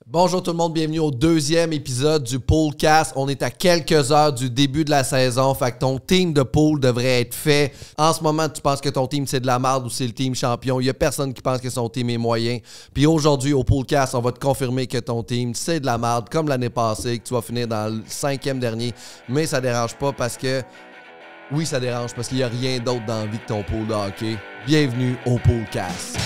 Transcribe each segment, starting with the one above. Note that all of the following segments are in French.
Bonjour tout le monde, bienvenue au deuxième épisode du Poolcast. On est à quelques heures du début de la saison, fait que ton team de pool devrait être fait. En ce moment, tu penses que ton team c'est de la merde ou c'est le team champion. Il n'y a personne qui pense que son team est moyen. Puis aujourd'hui, au Poolcast, on va te confirmer que ton team c'est de la merde, comme l'année passée, que tu vas finir dans le 5e dernier. Mais ça dérange pas parce que... Oui, ça dérange parce qu'il n'y a rien d'autre dans la vie que ton pool de hockey. Bienvenue au Poolcast.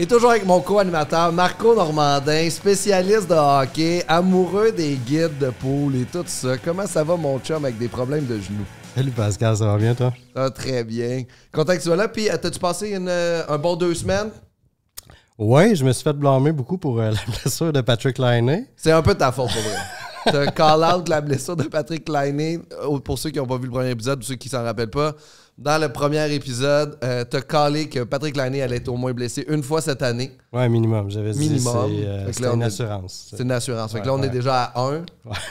Et toujours avec mon co-animateur Marco Normandin, spécialiste de hockey, amoureux des guides de pool et tout ça. Comment ça va mon chum avec des problèmes de genoux? Salut Pascal, ça va bien toi? Ça va très bien. Content que tu sois là. Puis, t'as-tu passé un bon 2 semaines? Oui, je me suis fait blâmer beaucoup pour la blessure de Patrick Laine. C'est un peu de ta faute, pour vrai. T'as call-out la blessure de Patrick Laine. Pour ceux qui n'ont pas vu le premier épisode ou ceux qui s'en rappellent pas, dans le premier épisode, t'as callé que Patrick Laine allait être au moins blessé une fois cette année. Oui, minimum. J'avais dit minimum. C'est une assurance. C'est une assurance. Fait que là, on est déjà à 1. Ouais.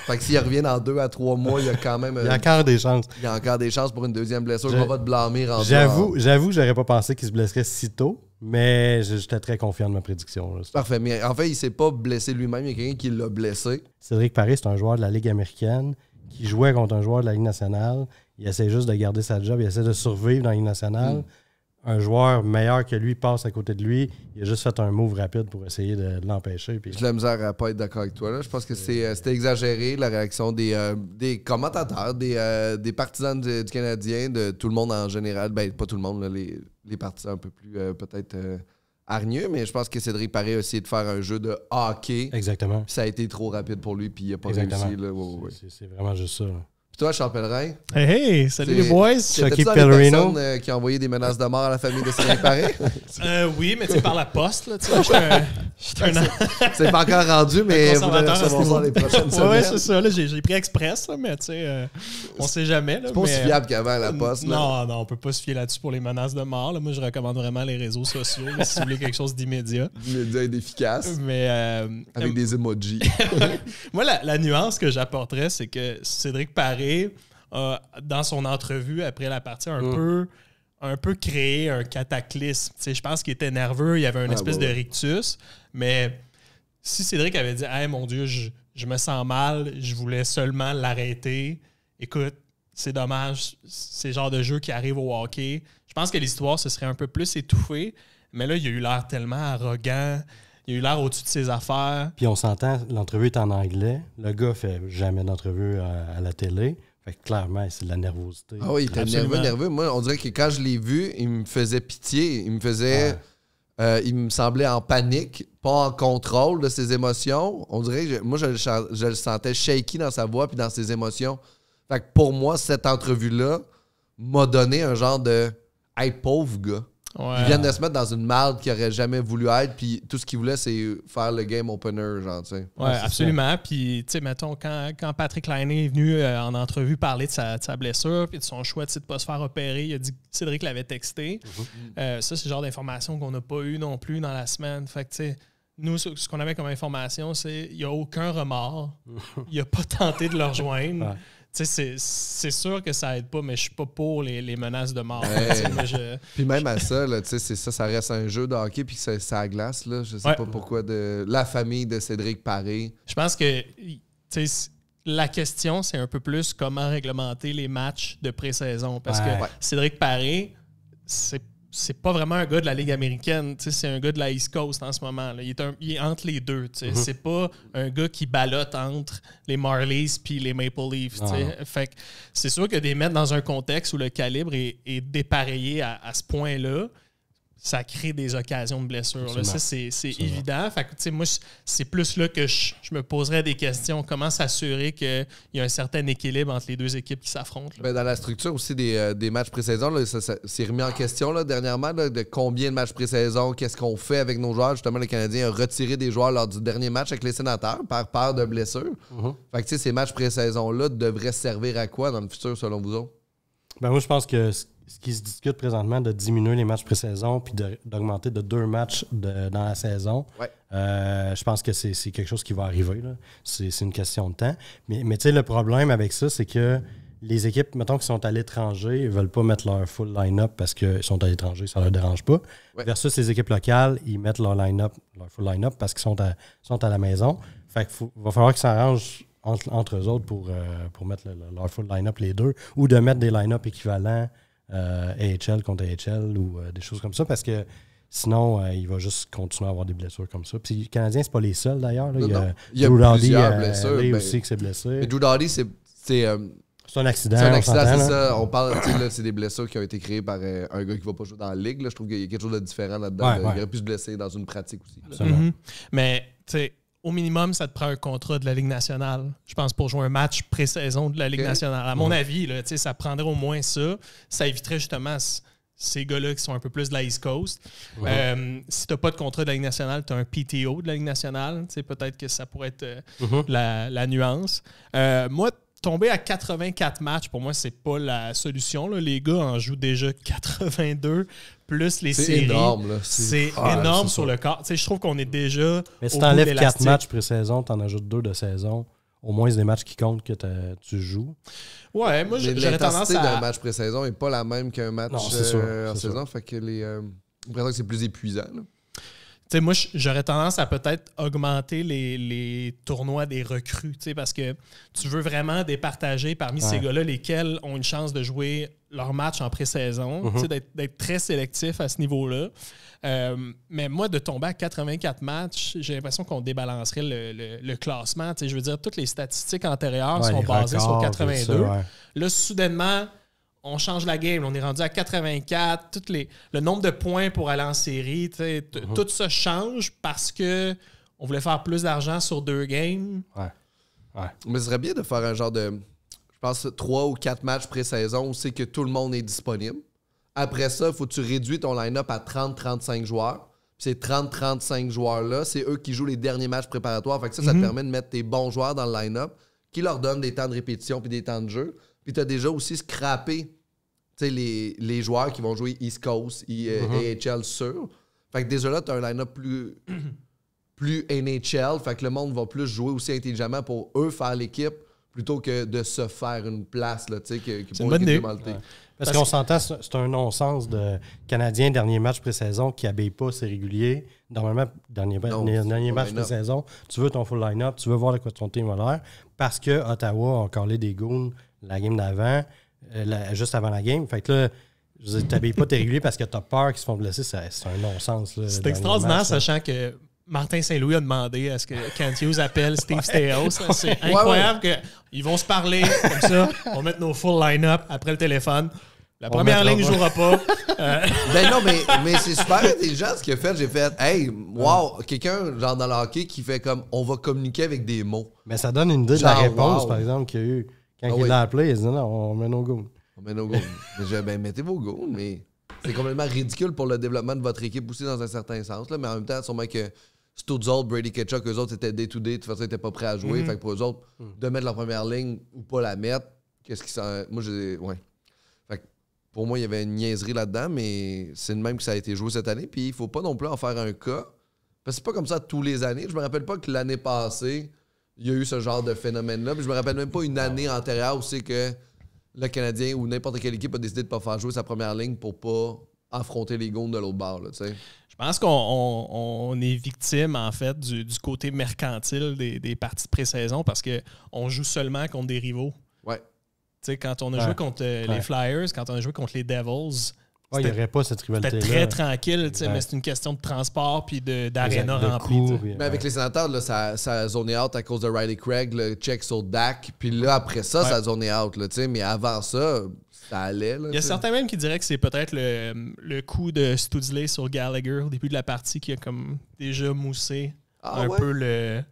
Fait que s'il revient dans 2 à 3 mois, il y a quand même... il y a encore des chances. Il y a encore des chances pour une deuxième blessure. On va te blâmer. J'avoue que j'aurais pas pensé qu'il se blesserait si tôt, mais j'étais très confiant de ma prédiction. Là. Parfait. Mais en fait, il s'est pas blessé lui-même. Il y a quelqu'un qui l'a blessé. Cédric Paré, c'est un joueur de la Ligue américaine qui jouait contre un joueur de la Ligue nationale. Il essaie juste de garder sa job. Il essaie de survivre dans la Ligue nationale. Un joueur meilleur que lui passe à côté de lui. Il a juste fait un move rapide pour essayer de l'empêcher. Puis... J'ai de la misère à pas être d'accord avec toi. Là. Je pense que c'était exagéré, la réaction des commentateurs, des partisans du Canadien, de tout le monde en général. Ben, pas tout le monde, là, les partisans un peu plus peut-être hargneux, mais je pense que Cédric Paré a essayé de faire un jeu de hockey. Exactement. Puis ça a été trop rapide pour lui, puis il n'a pas Exactement. réussi. Là. Ouais. C'est vraiment juste ça. Là. Toi, Charles Pellerin? Hey, salut les boys! Chucky Pellerino. Qui a envoyé des menaces de mort à la famille de Cédric Paré? Oui, mais tu sais, par la poste, là, tu sais, c'est pas encore rendu, mais vous allez recevoir ça les prochaines semaines. Oui, c'est ça, là, j'ai pris express, là, mais tu sais, on sait jamais. Là, c'est pas aussi fiable qu'avant la poste. Là. Non, on peut pas se fier là-dessus pour les menaces de mort. Là. Moi, je recommande vraiment les réseaux sociaux, là, si vous voulez quelque chose d'immédiat. D'immédiat et d'efficace. Mais, avec des emojis. Moi, la nuance que j'apporterais, c'est que Cédric Paré... dans son entrevue après la partie, un peu créé un cataclysme. T'sais, je pense qu'il était nerveux, il y avait une espèce de rictus, mais si Cédric avait dit « Hey, mon Dieu, je me sens mal, je voulais seulement l'arrêter. » Écoute, c'est dommage, c'est le genre de jeu qui arrive au hockey. Je pense que l'histoire se serait un peu plus étouffée, mais là, il a eu l'air tellement arrogant. Il a eu l'air au-dessus de ses affaires. Puis on s'entend, l'entrevue est en anglais. Le gars fait jamais d'entrevue à la télé. Fait que clairement, c'est de la nervosité. Ah oui, il était nerveux. Moi, on dirait que quand je l'ai vu, il me faisait pitié. Il me faisait... il me semblait en panique, pas en contrôle de ses émotions. On dirait que moi, je le sentais shaky dans sa voix puis dans ses émotions. Fait que pour moi, cette entrevue-là m'a donné un genre de « Hey, pauvre gars ». Ouais. Ils viennent de se mettre dans une marde qu'il n'aurait jamais voulu être, puis tout ce qu'il voulait, c'est faire le game opener, genre, tu sais. Oui, absolument. Puis, tu sais, mettons, quand Patrick Laine est venu en entrevue parler de sa blessure puis de son choix de ne pas se faire opérer, il a dit que Cédric l'avait texté. Ça, c'est le genre d'information qu'on n'a pas eu non plus dans la semaine. Fait que, tu sais, nous, ce qu'on avait comme information, c'est qu'il n'y a aucun remords. Il n'a pas tenté de le rejoindre. Ouais. C'est sûr que ça aide pas, mais je suis pas pour les menaces de mort. Puis même à ça, là, ça reste un jeu de hockey puis ça glace. Là. Je sais pas pourquoi la famille de Cédric Paré. Je pense que la question, c'est un peu plus comment réglementer les matchs de pré-saison. Parce que Cédric Paré, c'est pas vraiment un gars de la Ligue américaine. C'est un gars de la East Coast en ce moment. Là. Il est entre les deux. C'est pas un gars qui ballotte entre les Marlies puis les Maple Leafs. Fait que c'est sûr que de les mettre dans un contexte où le calibre est dépareillé à ce point-là, ça crée des occasions de blessure. Là. Ça, c'est évident. Fait que, moi, c'est plus là que je me poserais des questions. Comment s'assurer qu'il y a un certain équilibre entre les deux équipes qui s'affrontent? Ben, dans la structure aussi des matchs pré-saison, là, ça s'est remis en question là, dernièrement, là, de combien de matchs pré-saison, qu'est-ce qu'on fait avec nos joueurs. Justement, le Canadien a retiré des joueurs lors du dernier match avec les Sénateurs par peur de blessure. Fait que, ces matchs pré-saison-là devraient servir à quoi dans le futur, selon vous autres? Ben, moi, je pense que ce qui se discute présentement de diminuer les matchs pré-saison puis d'augmenter de 2 matchs dans la saison, je pense que c'est quelque chose qui va arriver. C'est une question de temps. Mais tu sais, le problème avec ça, c'est que les équipes, mettons, qui sont à l'étranger, ne veulent pas mettre leur full line-up parce qu'ils sont à l'étranger, ça ne leur dérange pas. Ouais. Versus les équipes locales, ils mettent leur line-up, leur full line-up parce qu'ils sont à la maison. Fait qu'il va falloir qu'ils s'arrangent entre eux autres pour mettre leur full line-up les deux, ou de mettre des line-up équivalents AHL contre AHL ou des choses comme ça, parce que sinon, il va juste continuer à avoir des blessures comme ça. Puis le Canadien, c'est pas les seuls d'ailleurs. Là. Il y a plusieurs blessures. Aussi qui s'est blessé. Mais Drew Doughty, c'est un accident. C'est un accident, c'est ça. On parle, là, c'est des blessures qui ont été créées par un gars qui va pas jouer dans la ligue. Là. Je trouve qu'il y a quelque chose de différent là-dedans. Il aurait pu se blesser dans une pratique aussi. Mais, tu sais, au minimum, ça te prend un contrat de la Ligue nationale. Je pense pour jouer un match pré-saison de la Ligue nationale. À mon avis, là, ça prendrait au moins ça. Ça éviterait justement ces gars-là qui sont un peu plus de la East Coast. Si tu n'as pas de contrat de la Ligue nationale, tu as un PTO de la Ligue nationale. Peut-être que ça pourrait être la nuance. Moi, tomber à 84 matchs, pour moi, c'est pas la solution. Là. Les gars en jouent déjà 82, plus les séries. C'est énorme. Là. C'est énorme sur le corps. Je trouve qu'on est déjà. Mais si tu enlèves 4 matchs pré-saison, tu en ajoutes 2 de saison. Au moins, c'est des matchs qui comptent que tu joues. Ouais, moi, j'aurais tendance à. d'un match pré-saison n'est pas la même qu'un match en saison. Fait que j'ai l'impression que c'est plus épuisant. Là. T'sais, moi, j'aurais tendance à peut-être augmenter les tournois des recrues, parce que tu veux vraiment départager parmi ces gars-là lesquels ont une chance de jouer leur match en pré-saison, d'être très sélectif à ce niveau-là. Mais moi, de tomber à 84 matchs, j'ai l'impression qu'on débalancerait le classement. Je veux dire, toutes les statistiques antérieures sont basées sur 82. Ça, Là, soudainement, on change la game. On est rendu à 84. Le nombre de points pour aller en série, tout ça change parce que on voulait faire plus d'argent sur 2 games. Mais ce serait bien de faire un genre de, je pense, 3 ou 4 matchs pré-saison où c'est que tout le monde est disponible. Après ça, il faut que tu réduis ton line-up à 30-35 joueurs. Puis ces 30-35 joueurs-là, c'est eux qui jouent les derniers matchs préparatoires. Fait que ça te permet de mettre tes bons joueurs dans le line-up qui leur donnent des temps de répétition puis des temps de jeu. Puis tu as déjà aussi scrappé les joueurs qui vont jouer East Coast, AHL sûr. Fait que déjà là, tu as un line-up plus NHL. Fait que le monde va plus jouer aussi intelligemment pour eux faire l'équipe plutôt que de se faire une place là, qui c'est une bonne idée. Parce qu'on s'entend, c'est un non-sens de Canadien, dernier match pré-saison, qui n'habille pas ses réguliers. Normalement, dernier match pré-saison, tu veux ton full line-up, tu veux voir de quoi ton team a l'air, parce que Ottawa a collé des goons la game d'avant, juste avant la game. Fait que là, tu n'habilles pas tes réguliers parce que tu as peur qu'ils se font blesser. C'est un non-sens. Là, c'est extraordinaire, sachant que Martin Saint-Louis a demandé à ce que Kent Hughes appelle Steve Staios. C'est incroyable qu'ils vont se parler comme ça. On va mettre nos full line-up après le téléphone. La première ligne ne jouera pas. Ben non, mais c'est super intelligent ce qu'il a fait. J'ai fait, hey, wow, quelqu'un genre dans le hockey qui fait comme, on va communiquer avec des mots. Mais ça donne une idée de la réponse, par exemple, qu'il y a eu. Quand il l'a appelé, il a dit non, on met nos goals. On met nos goals. Ben mettez vos goals, mais c'est complètement ridicule pour le développement de votre équipe aussi dans un certain sens. Là. Mais en même temps, sûrement que Stutzel, Brady Tkachuk, eux autres étaient day-to-day, de toute façon, ils n'étaient pas prêts à jouer. Fait que pour eux autres, de mettre leur première ligne ou pas la mettre, qu'est-ce qui s'en. Moi, fait que pour moi, il y avait une niaiserie là-dedans, mais c'est le même que ça a été joué cette année. Puis il faut pas non plus en faire un cas. Parce que c'est pas comme ça tous les années. Je me rappelle pas que l'année passée, il y a eu ce genre de phénomène-là. Puis je me rappelle même pas une année antérieure où c'est que le Canadien ou n'importe quelle équipe a décidé de pas faire jouer sa première ligne pour pas affronter les Goons de l'autre bord. Là, je pense qu'on est victime, en fait, du côté mercantile des parties de pré-saison parce qu'on joue seulement contre des rivaux. Ouais. Tu sais, quand on a joué contre les Flyers, quand on a joué contre les Devils, il n'y aurait pas cette rivalité-là. C'était très tranquille, mais c'est une question de transport puis d'aréna remplie. Mais avec les Sénateurs, là, ça a zoné out à cause de Riley Craig, le check sur Dak. Puis là, après ça, ça a zoné out. Là, mais avant ça, ça allait. Là, il y a certains même qui diraient que c'est peut-être le coup de Studsley sur Gallagher au début de la partie qui a comme déjà moussé peu Je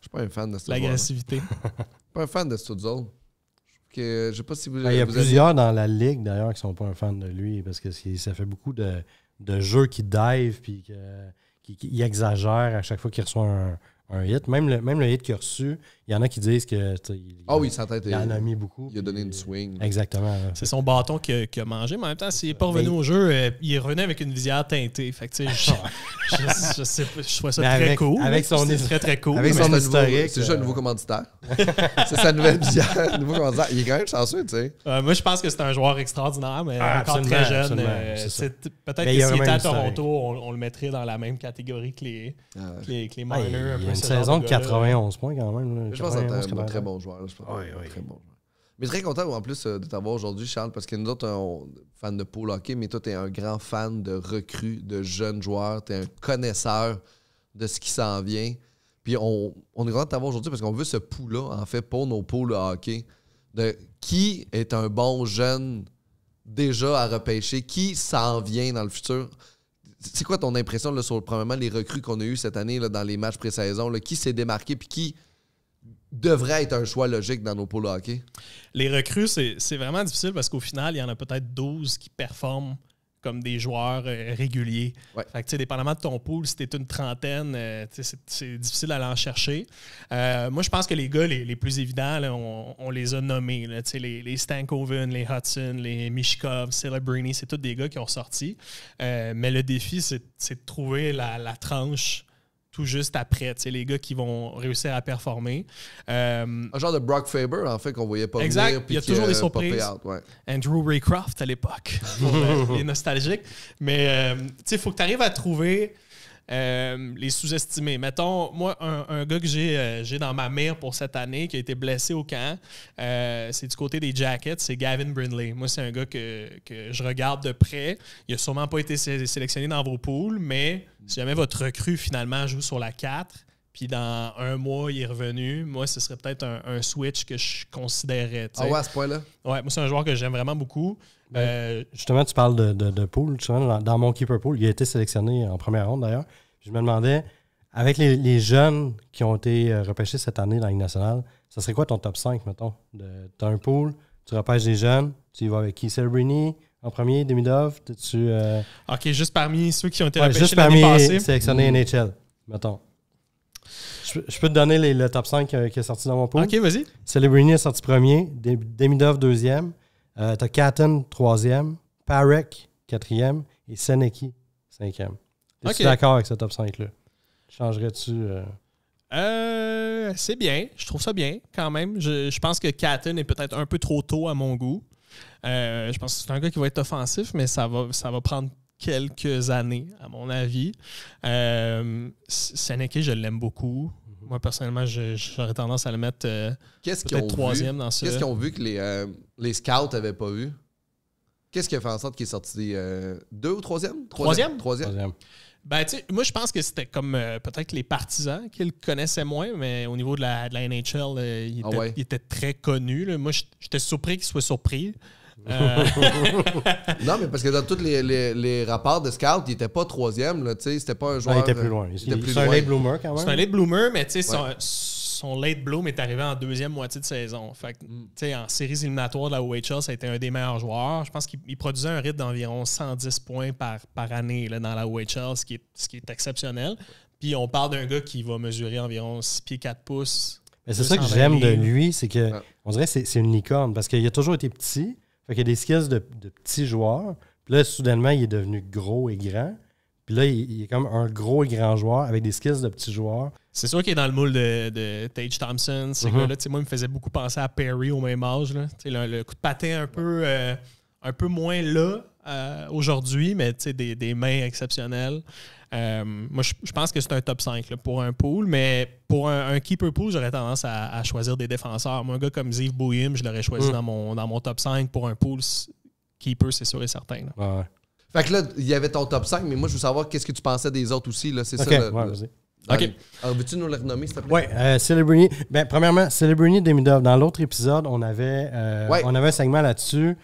suis pas un fan de l'agressivité. Je suis pas un fan de Studzel. Je sais pas si vous. Il y a plusieurs dans la ligue d'ailleurs qui sont pas un fan de lui parce que ça fait beaucoup de jeux qui dive puis qui exagère à chaque fois qu'il reçoit un hit. Même le hit qu'il a reçu, Il y en a qui disent que il en a mis beaucoup. Il a donné une swing. Exactement. Là. C'est son bâton qu'il a mangé, mais en même temps, s'il n'est pas revenu au jeu, il est revenu avec une visière teintée. Fait que, je sais pas, je trouve ça très cool. Avec son très, très cool. Avec son historique. C'est juste un nouveau commanditaire. C'est sa nouvelle visière. Nouveau commanditaire. Il est quand même chanceux, tu sais. Moi, je pense que c'est un joueur extraordinaire, mais encore très jeune. Peut-être que s'il était à Toronto, on le mettrait dans la même catégorie que les minors. Il y a une saison de 91 points quand même. Je pense que c'est un très bon joueur. Très bon joueur. Mais très content en plus de t'avoir aujourd'hui, Charles, parce que nous autres, on est fans de pool hockey, mais toi, tu es un grand fan de recrues, de jeunes joueurs. Tu es un connaisseur de ce qui s'en vient. Puis on est content de t'avoir aujourd'hui parce qu'on veut ce pouls-là, en fait, pour nos pools de hockey. De qui est un bon jeune déjà à repêcher, qui s'en vient dans le futur. C'est quoi ton impression là, sur, premièrement, les recrues qu'on a eues cette année là, dans les matchs pré-saison? Là, qui s'est démarqué puis qui devrait être un choix logique dans nos pools hockey? Les recrues, c'est vraiment difficile parce qu'au final, il y en a peut-être 12 qui performent comme des joueurs réguliers. Ouais. Fait que, dépendamment de ton pool, si t'es une trentaine, c'est difficile d'aller en chercher. Moi, je pense que les gars les plus évidents, là, on les a nommés. Là, les Stankoven, les Hudson, les Mishkov, Celebrini, c'est tous des gars qui ont sorti. Mais le défi, c'est de trouver la tranche tout juste après, les gars qui vont réussir à performer. Un genre de Brock Faber, en fait, qu'on voyait pas exact. venir. Il y a toujours des surprises. Ouais. Andrew Raycroft à l'époque, pour les nostalgiques. Mais il faut que tu arrives à trouver les sous-estimés. Mettons, moi, un gars que j'ai dans ma mire pour cette année, qui a été blessé au camp, c'est du côté des Jackets, c'est Gavin Brindley. Moi, c'est un gars que je regarde de près. Il n'a sûrement pas été sélectionné dans vos pools, mais si jamais votre recrue, finalement, joue sur la 4, puis dans un mois, il est revenu, moi, ce serait peut-être un switch que je considérerais. Ah ouais, à ce point-là? Ouais, moi, c'est un joueur que j'aime vraiment beaucoup. Justement, tu parles de pool. Dans mon keeper pool, il a été sélectionné en première ronde, d'ailleurs. Je me demandais, avec les jeunes qui ont été repêchés cette année dans la Ligue nationale, ça serait quoi ton top 5, mettons? Tu as un pool, tu repêches des jeunes, tu y vas avec qui? Celebrini en premier, Demidov? OK, juste parmi ceux qui ont été repêchés juste l'année parmi passée. sélectionnés NHL, mettons. Je peux te donner le top 5 qui est sorti dans mon pool. OK, vas-y. Celebrini est sorti premier, Demidov deuxième, t'as Catton troisième, Parek quatrième et Senecki cinquième. Es-tu d'accord avec ce top 5-là? Changerais-tu... C'est bien. Je trouve ça bien, quand même. Je pense que Catton est peut-être un peu trop tôt à mon goût. Je pense que c'est un gars qui va être offensif, mais ça va prendre quelques années, à mon avis. Senecki, je l'aime beaucoup. Moi, personnellement, j'aurais tendance à le mettre peut-être troisième dans ça. Qu'est-ce qu'ils ont vu que les scouts n'avaient pas vu? Qu'est-ce qui a fait en sorte qu'il est sorti 2 ou 3e? Troisième. Ben, tu sais, moi, je pense que c'était comme peut-être les partisans qui le connaissaient moins, mais au niveau de la NHL, il était très connu. Là. Moi, j'étais surpris qu'il soit surpris. Non, mais parce que dans tous les rapports de scout, il n'était pas 3e. C'était pas un joueur. Il était plus loin. C'est un late bloomer quand même. C'est un late bloomer, mais tu sais, son late bloom est arrivé en deuxième moitié de saison. Fait que, en séries éliminatoires de la OHL, ça a été un des meilleurs joueurs. Je pense qu'il produisait un rythme d'environ 110 points par année là, dans la OHL, ce qui est exceptionnel. Puis on parle d'un gars qui va mesurer environ 6 pieds 4 pouces. Mais c'est ça que j'aime de lui, c'est que on dirait que c'est une licorne parce qu'il a toujours été petit. Fait qu'il y a des skills de petits joueurs. Puis là, soudainement, il est devenu gros et grand. Puis là, il est comme un gros et grand joueur avec des skills de petits joueurs. C'est sûr qu'il est dans le moule de Tage Thompson. Ces gars-là, moi, il me faisait beaucoup penser à Perry au même âge. Là. Le coup de patin un peu moins là aujourd'hui, mais des mains exceptionnelles. Moi, je pense que c'est un top 5 là, pour un pool, mais pour un keeper pool, j'aurais tendance à choisir des défenseurs. Moi, un gars comme Ziv Bouhim, je l'aurais choisi dans mon top 5 pour un pool keeper, c'est sûr et certain. Là. Ouais. Fait que là, il y avait ton top 5, mais moi, je veux savoir qu'est-ce que tu pensais des autres aussi. Là. C'est ça. Vas-y. OK. Alors, veux-tu nous les renommer, s'il te plaît? Oui, Celebrini. Ben, premièrement, Celebrini Demidov. Dans l'autre épisode, on avait un segment là-dessus.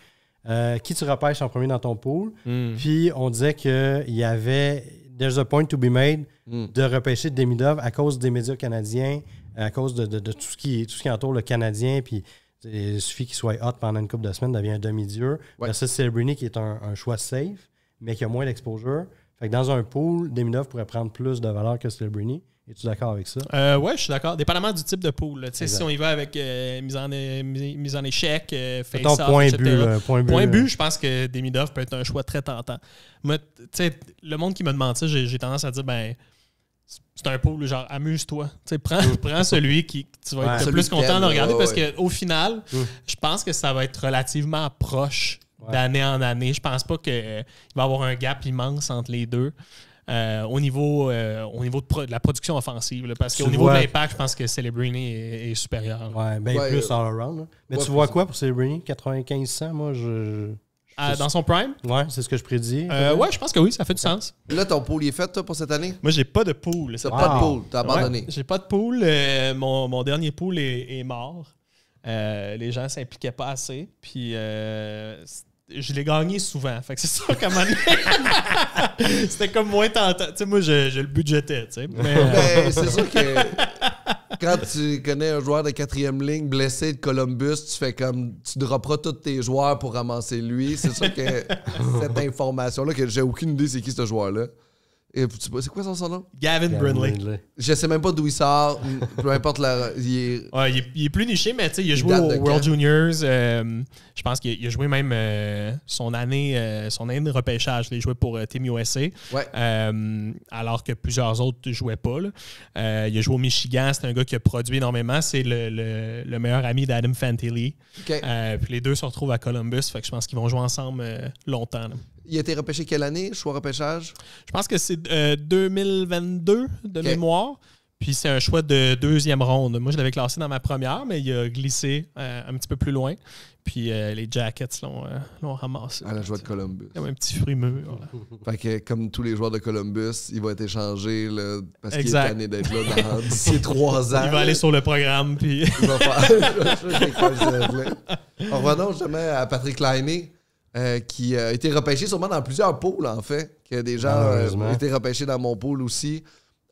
Qui tu repêches en premier dans ton pool. Puis, on disait qu'il y avait there's a point to be made de repêcher Demidov à cause des médias canadiens, à cause de tout ce qui entoure le Canadien. Puis, il suffit qu'il soit hot pendant une couple de semaines, devient un demi-dieu. Versus Celebrini qui est un choix safe, mais qui a moins d'exposure. Fait que dans un pool, Demidov pourrait prendre plus de valeur que Celebrini. Es-tu d'accord avec ça? Ouais, je suis d'accord. Dépendamment du type de pool. Si on y va avec mise en échec, face-off, etc. Point but, je pense que Demidov peut être un choix très tentant. Moi, le monde qui me demande ça, j'ai tendance à dire, c'est un pool, genre, amuse-toi. Prends celui qui tu vas être le plus content de regarder parce qu'au final, je pense que ça va être relativement proche d'année en année. Je pense pas qu'il va y avoir un gap immense entre les deux. Au niveau de la production offensive. Là, parce qu'au niveau de l'impact, je pense que Celebrini est supérieur. Plus all-around. Mais tu vois quoi pour Celebrini? 95-100, moi, dans son prime? Ouais, c'est ce que je prédis. Je pense que oui, ça fait du sens. Là, ton pool est fait, toi, pour cette année? Moi, j'ai pas de pool. T'as pas de pool, t'as abandonné. J'ai pas de pool. Mon dernier pool est mort. Les gens s'impliquaient pas assez. Puis... je l'ai gagné souvent. Fait que c'est sûr qu'à un moment donné, c'était comme moins tentant. Tu sais, moi, je le budgétais. Tu sais, mais c'est sûr que quand tu connais un joueur de 4e ligne blessé de Columbus, tu fais comme tu dropperas tous tes joueurs pour ramasser lui. C'est sûr que cette information-là, que j'ai aucune idée c'est qui ce joueur-là. C'est quoi son nom? Gavin Brindley. Je sais même pas d'où il sort. Peu importe il est plus niché, mais il a joué au World Juniors. Je pense qu'il a joué même son année de repêchage. Il a joué pour Team USA. Ouais. Alors que plusieurs autres ne jouaient pas. Il a joué au Michigan. C'est un gars qui a produit énormément. C'est le meilleur ami d'Adam Fantilli. Okay. Puis les deux se retrouvent à Columbus. Fait que je pense qu'ils vont jouer ensemble longtemps. Là. Il a été repêché quelle année, choix repêchage? Je pense que c'est 2022 de mémoire. Puis c'est un choix de 2e ronde. Moi, je l'avais classé dans ma première, mais il a glissé un petit peu plus loin. Puis les Jackets l'ont ramassé. À la joie de Columbus. Comme un petit fruit mûr. Fait que comme tous les joueurs de Columbus, il va être échangé là, parce qu'il est tanné d'être là d'ici 3 ans. Il va aller sur le programme. Puis il va faire... Revenons justement à Patrick Laine. Qui a été repêché sûrement dans plusieurs pools, en fait. Que des gens ont été repêchés dans mon pool aussi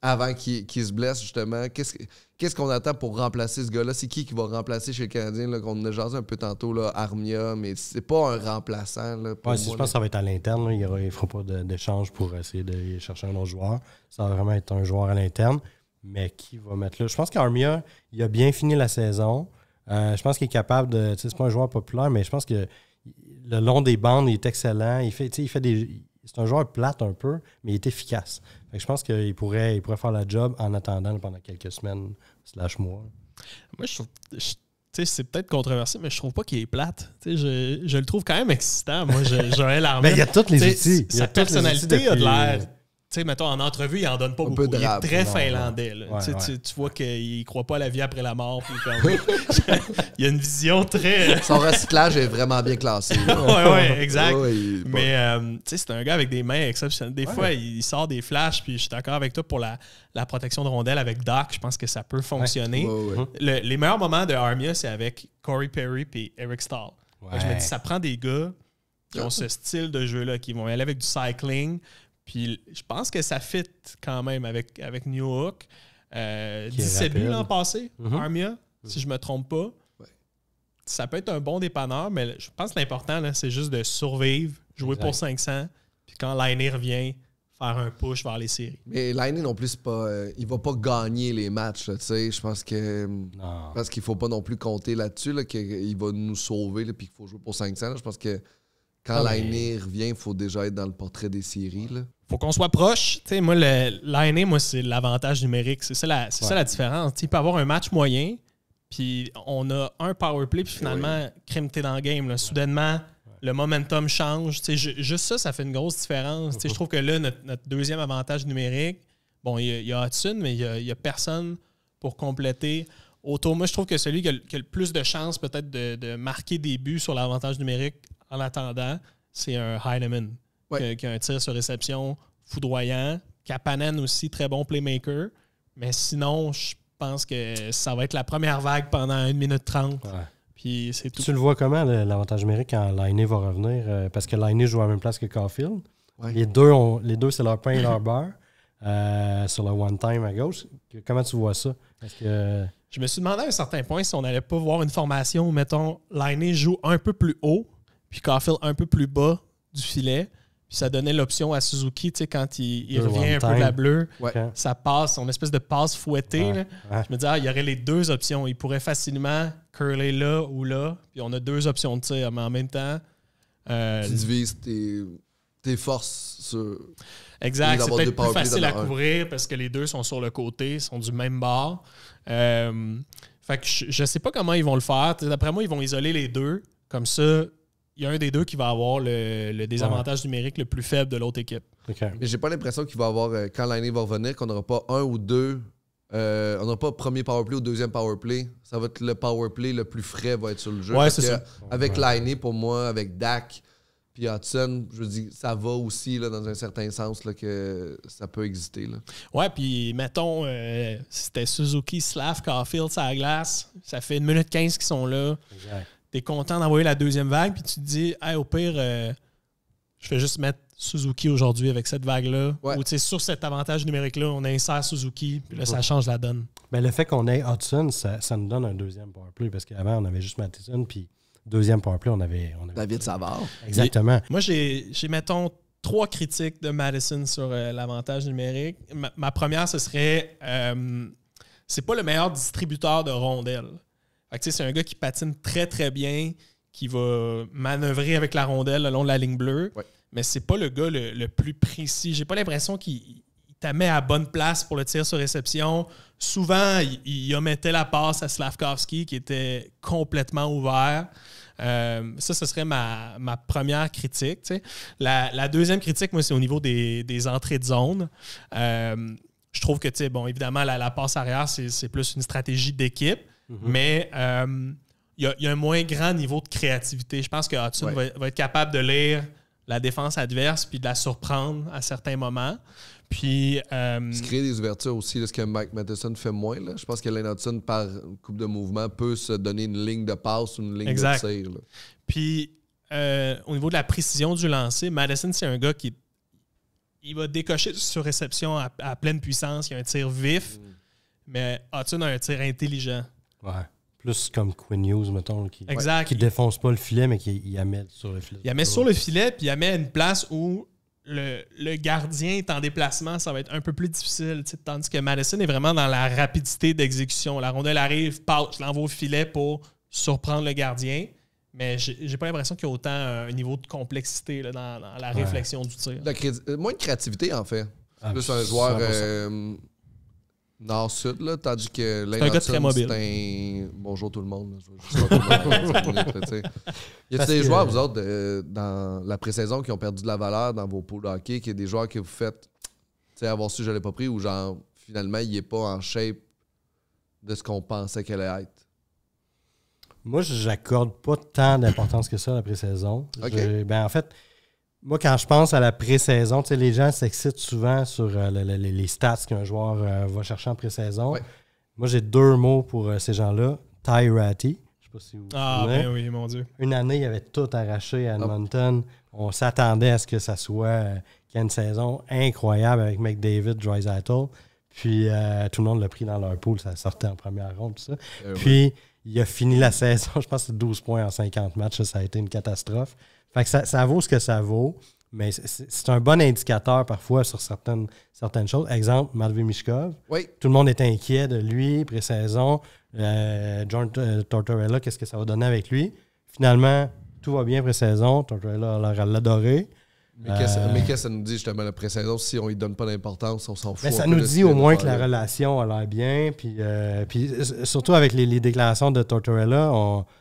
avant qu'il se blesse, justement. Qu'est-ce qu'on attend pour remplacer ce gars-là? C'est qui va remplacer chez le Canadien? Là, qu'on a jasé un peu tantôt, là, Armia, mais c'est pas un remplaçant. Là, pour moi, je pense que ça va être à l'interne. Il ne fera pas d'échange pour essayer de chercher un autre joueur. Ça va vraiment être un joueur à l'interne. Mais qui va mettre là? Je pense qu'Armia, il a bien fini la saison. Je pense qu'il est capable de... C'est pas un joueur populaire, mais je pense que le long des bandes, il est excellent. C'est un joueur plate un peu, mais il est efficace. Fait que je pense qu'il pourrait faire la job en attendant pendant quelques semaines / mois. Moi, je trouve... c'est peut-être controversé, mais je trouve pas qu'il est plate. Je le trouve quand même excitant. Moi, Joël Armia. Mais il y a tous les outils. Sa personnalité a de l'air... Tu sais, mettons, en entrevue, il en donne pas beaucoup. Il est très finlandais. Là. Tu vois qu'il croit pas à la vie après la mort. Puis il y a une vision très... Son recyclage est vraiment bien classé. Oui, exact. Mais c'est un gars avec des mains exceptionnelles. Des fois, il sort des flashs. Puis je suis d'accord avec toi pour la protection de rondelles avec Doc. Je pense que ça peut fonctionner. Les meilleurs moments de Armia, c'est avec Corey Perry et Eric Stahl. Je me dis, ça prend des gars qui ont ce style de jeu-là, qui vont aller avec du cycling. Puis je pense que ça fit quand même avec New Hook. 17 buts l'an passé, Armia, si je ne me trompe pas. Ouais. Ça peut être un bon dépanneur, mais je pense que l'important, là, c'est juste de survivre, jouer pour 500, puis quand Laine revient, faire un push vers les séries. Mais Laine non plus, il va pas gagner les matchs. Je pense que parce qu'il ne faut pas non plus compter là-dessus, là, qu'il va nous sauver et qu'il faut jouer pour 500. Là. Je pense que quand Laine revient, il faut déjà être dans le portrait des séries. Là. Faut qu'on soit proche. T'sais, moi, Laine, c'est l'avantage numérique. C'est ça la différence. T'sais, il peut avoir un match moyen, puis on a un power play, puis finalement, crime, t'es dans le game. Là. Soudainement, le momentum change. Juste ça fait une grosse différence. Je trouve que là, notre deuxième avantage numérique, bon, il y a Hudson, mais il y a personne pour compléter autour. Moi, je trouve que celui qui a le plus de chances peut-être de marquer des buts sur l'avantage numérique en attendant, c'est un Heinemann. Qui a un tir sur réception foudroyant. Kapanen aussi, très bon playmaker. Mais sinon, je pense que ça va être la première vague pendant 1 minute 30. Ouais. Puis c'est tout. Tu le vois comment, l'avantage numérique, quand Laine va revenir? Parce que Laine joue à la même place que Caulfield. Ouais. Les deux, c'est leur pain et leur beurre. Sur le one-time à gauche. Comment tu vois ça? Parce que... Je me suis demandé à un certain point si on n'allait pas voir une formation où, mettons, Laine joue un peu plus haut, puis Caulfield un peu plus bas du filet. Puis ça donnait l'option à Suzuki, tu sais, quand il revient un peu de la bleue, ça passe, son espèce de passe fouettée. Là. Je me dis, il y aurait les deux options. Il pourrait facilement curler là ou là. Puis on a deux options de tir, mais en même temps... tu divises tes forces sur... Exact, c'est peut-être plus facile à couvrir parce que les deux sont sur le côté, sont du même bord. Fait que je sais pas comment ils vont le faire. D'après moi, ils vont isoler les deux. Comme ça... il y a un des deux qui va avoir le désavantage numérique le plus faible de l'autre équipe. Okay. Mais j'ai pas l'impression qu'il va avoir, quand l'année va revenir, qu'on n'aura pas un ou deux. On n'aura pas premier powerplay ou deuxième powerplay. Ça va être le powerplay le plus frais va être sur le jeu. Ouais, c'est ça. Avec l'année, pour moi, avec Dak puis Hudson, je veux dire, ça va aussi là, dans un certain sens là, que ça peut exister. Là. Ouais, puis mettons, c'était Suzuki, Slav, Caulfield, ça à la glace. Ça fait 1 minute 15 qu'ils sont là. Exact. T'es content d'envoyer la deuxième vague, puis tu te dis, hey, au pire, je vais juste mettre Suzuki aujourd'hui avec cette vague-là. Ouais. Ou sur cet avantage numérique-là, on insère Suzuki, puis là, ça change la donne. Ben, le fait qu'on ait Hudson, ça nous donne un deuxième powerplay, parce qu'avant, on avait juste Matheson, puis deuxième powerplay, on avait David Savard. Exactement. Moi, j'ai, mettons, 3 critiques de Madison sur l'avantage numérique. Ma première, ce serait, c'est pas le meilleur distributeur de rondelles. Fait que, c'est un gars qui patine très, très bien, qui va manœuvrer avec la rondelle le long de la ligne bleue, mais c'est pas le gars le plus précis. J'ai pas l'impression qu'il t'a mis à bonne place pour le tir sur réception. Souvent, il omettait la passe à Slavkovski qui était complètement ouvert. Ça, ce serait ma première critique. T'sais. La deuxième critique, moi, c'est au niveau des entrées de zone. Je trouve que, évidemment, la passe arrière, c'est plus une stratégie d'équipe. Mais il y a un moins grand niveau de créativité. Je pense que Hudson va être capable de lire la défense adverse puis de la surprendre à certains moments. Puis, se créer des ouvertures aussi, là, ce que Mike Matheson fait moins. Là. Je pense que Lane Hudson, par une coupe de mouvement, peut se donner une ligne de passe ou une ligne de tir. Là. Puis, au niveau de la précision du lancer, Matheson, c'est un gars qui il va décocher sur réception à pleine puissance. Il a un tir vif, mais Hudson a un tir intelligent. Ouais. Plus comme Quinn Hughes, mettons, qui défonce pas le filet, mais qui la met sur le filet. Il la met sur le filet, puis il la met à une place où le gardien est en déplacement, ça va être un peu plus difficile. Tandis que Madison est vraiment dans la rapidité d'exécution. La rondelle arrive, je l'envoie au filet pour surprendre le gardien. Mais j'ai pas l'impression qu'il y a autant un niveau de complexité là, dans la réflexion du tir. Moins de créativité, en fait. Plus un joueur... Nord-Sud, là, tandis que Lane Hudson, très mobile. C'est un... Bonjour tout le monde. Y a-t-il des joueurs, vous autres, dans la pré-saison, qui ont perdu de la valeur dans vos poules de hockey, qui est des joueurs que vous faites, avoir su, je l'ai pas pris, ou genre, finalement, il n'est pas en shape de ce qu'on pensait qu'elle allait être? Moi, j'accorde pas tant d'importance que ça à la pré-saison. Okay. En fait, moi, quand je pense à la pré-saison, les gens s'excitent souvent sur les stats qu'un joueur va chercher en pré-saison. Ouais. Moi, j'ai 2 mots pour ces gens-là. Ty Ratty. Je sais pas si vous ben oui, mon Dieu. Une année, il avait tout arraché à Edmonton. On s'attendait à ce que ça soit qu'il y ait une saison incroyable avec McDavid, Draisaitl. Puis tout le monde l'a pris dans leur pool. Ça sortait en première ronde, tout ça. Puis il a fini la saison, je pense que c'est 12 points en 50 matchs. Ça a été une catastrophe. Fait que ça vaut ce que ça vaut, mais c'est un bon indicateur parfois sur certaines choses. Exemple, Matvei Michkov. Oui. Tout le monde était inquiet de lui, pré-saison. John Tortorella, qu'est-ce que ça va donner avec lui? Finalement, tout va bien pré-saison. Tortorella a l'air à l'adorer. Mais qu'est-ce que ça nous dit justement la pré-saison? Si on ne lui donne pas d'importance, on s'en fout. Ça nous dit au moins que la relation a l'air bien. Puis surtout avec les déclarations de Tortorella,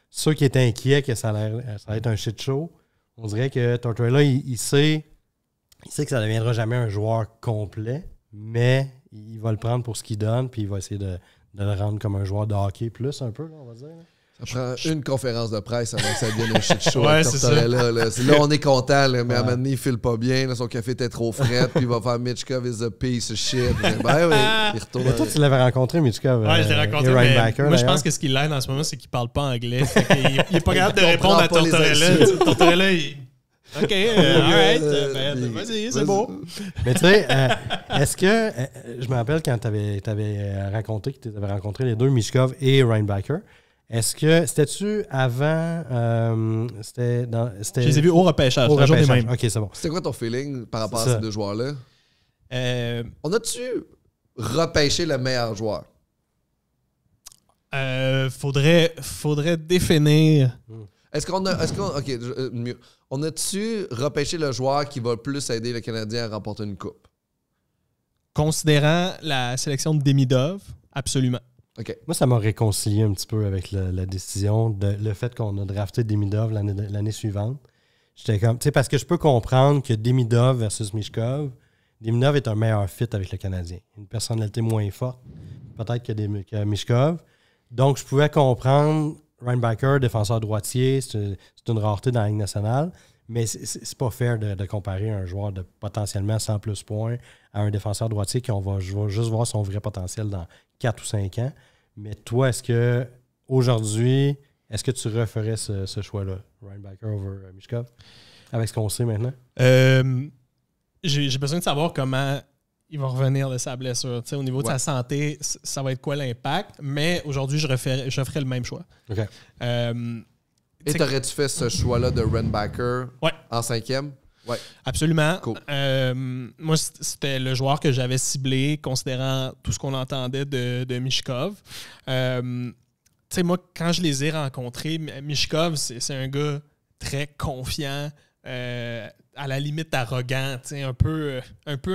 ceux qui étaient inquiets que ça allait être un shit show, on dirait que Tortorella, il sait que ça ne deviendra jamais un joueur complet, mais il va le prendre pour ce qu'il donne, puis il va essayer de le rendre comme un joueur de hockey plus un peu, là, on va dire. Ça prend une conférence de presse avant que ça devienne un shit show. Ouais, c'est ça. Là, on est content, là, mais à un moment donné, il file pas bien. Là, son café était trop frais, puis il va faire Michkov is a piece of shit. Ben oui, il retourne. Mais toi, tu l'avais rencontré, Michkov. Ouais, je l'ai rencontré. Moi, je pense que ce qu'il l'aide en ce moment, c'est qu'il parle pas anglais. Il est pas capable de répondre à Tortorella. Tortorella, OK, alright. Vas-y, c'est beau. Mais tu sais, est-ce que... je me rappelle quand tu avais raconté que tu avais rencontré les deux, Michkov et Reinbacher. Est-ce que c'était-tu avant Je les ai vus au repêchage. Au repêchage. Même. OK, c'est bon. C'était quoi ton feeling par rapport à ces deux joueurs-là? On a-tu repêché le meilleur joueur? Faudrait définir. OK, mieux. On a-tu repêché le joueur qui va le plus aider le Canadien à remporter une coupe? Considérant la sélection de Demidov, absolument. Okay. Moi, ça m'a réconcilié un petit peu avec la décision, le fait qu'on a drafté Demidov l'année suivante. J'étais comme, tu sais, parce que je peux comprendre que Demidov versus Michkov, Demidov est un meilleur fit avec le Canadien. Une personnalité moins forte, peut-être que Michkov. Donc, je pouvais comprendre Reinbacher, défenseur droitier, c'est une rareté dans la Ligue nationale, mais c'est pas fair de comparer un joueur de potentiellement 100 plus points à un défenseur droitier qu'on va juste voir son vrai potentiel dans 4 ou 5 ans. Mais toi, est-ce que tu referais ce choix-là, Reinbacher over Michkov, avec ce qu'on sait maintenant? J'ai besoin de savoir comment il va revenir de sa blessure. T'sais, au niveau de sa santé, ça va être quoi l'impact? Mais aujourd'hui, je ferais le même choix. OK. Et t'aurais-tu fait ce choix-là de Reinbacher en 5e? Oui. Absolument. Cool. Moi, c'était le joueur que j'avais ciblé, considérant tout ce qu'on entendait de Michkov. Moi, quand je les ai rencontrés, Michkov, c'est un gars très confiant, à la limite arrogant, un peu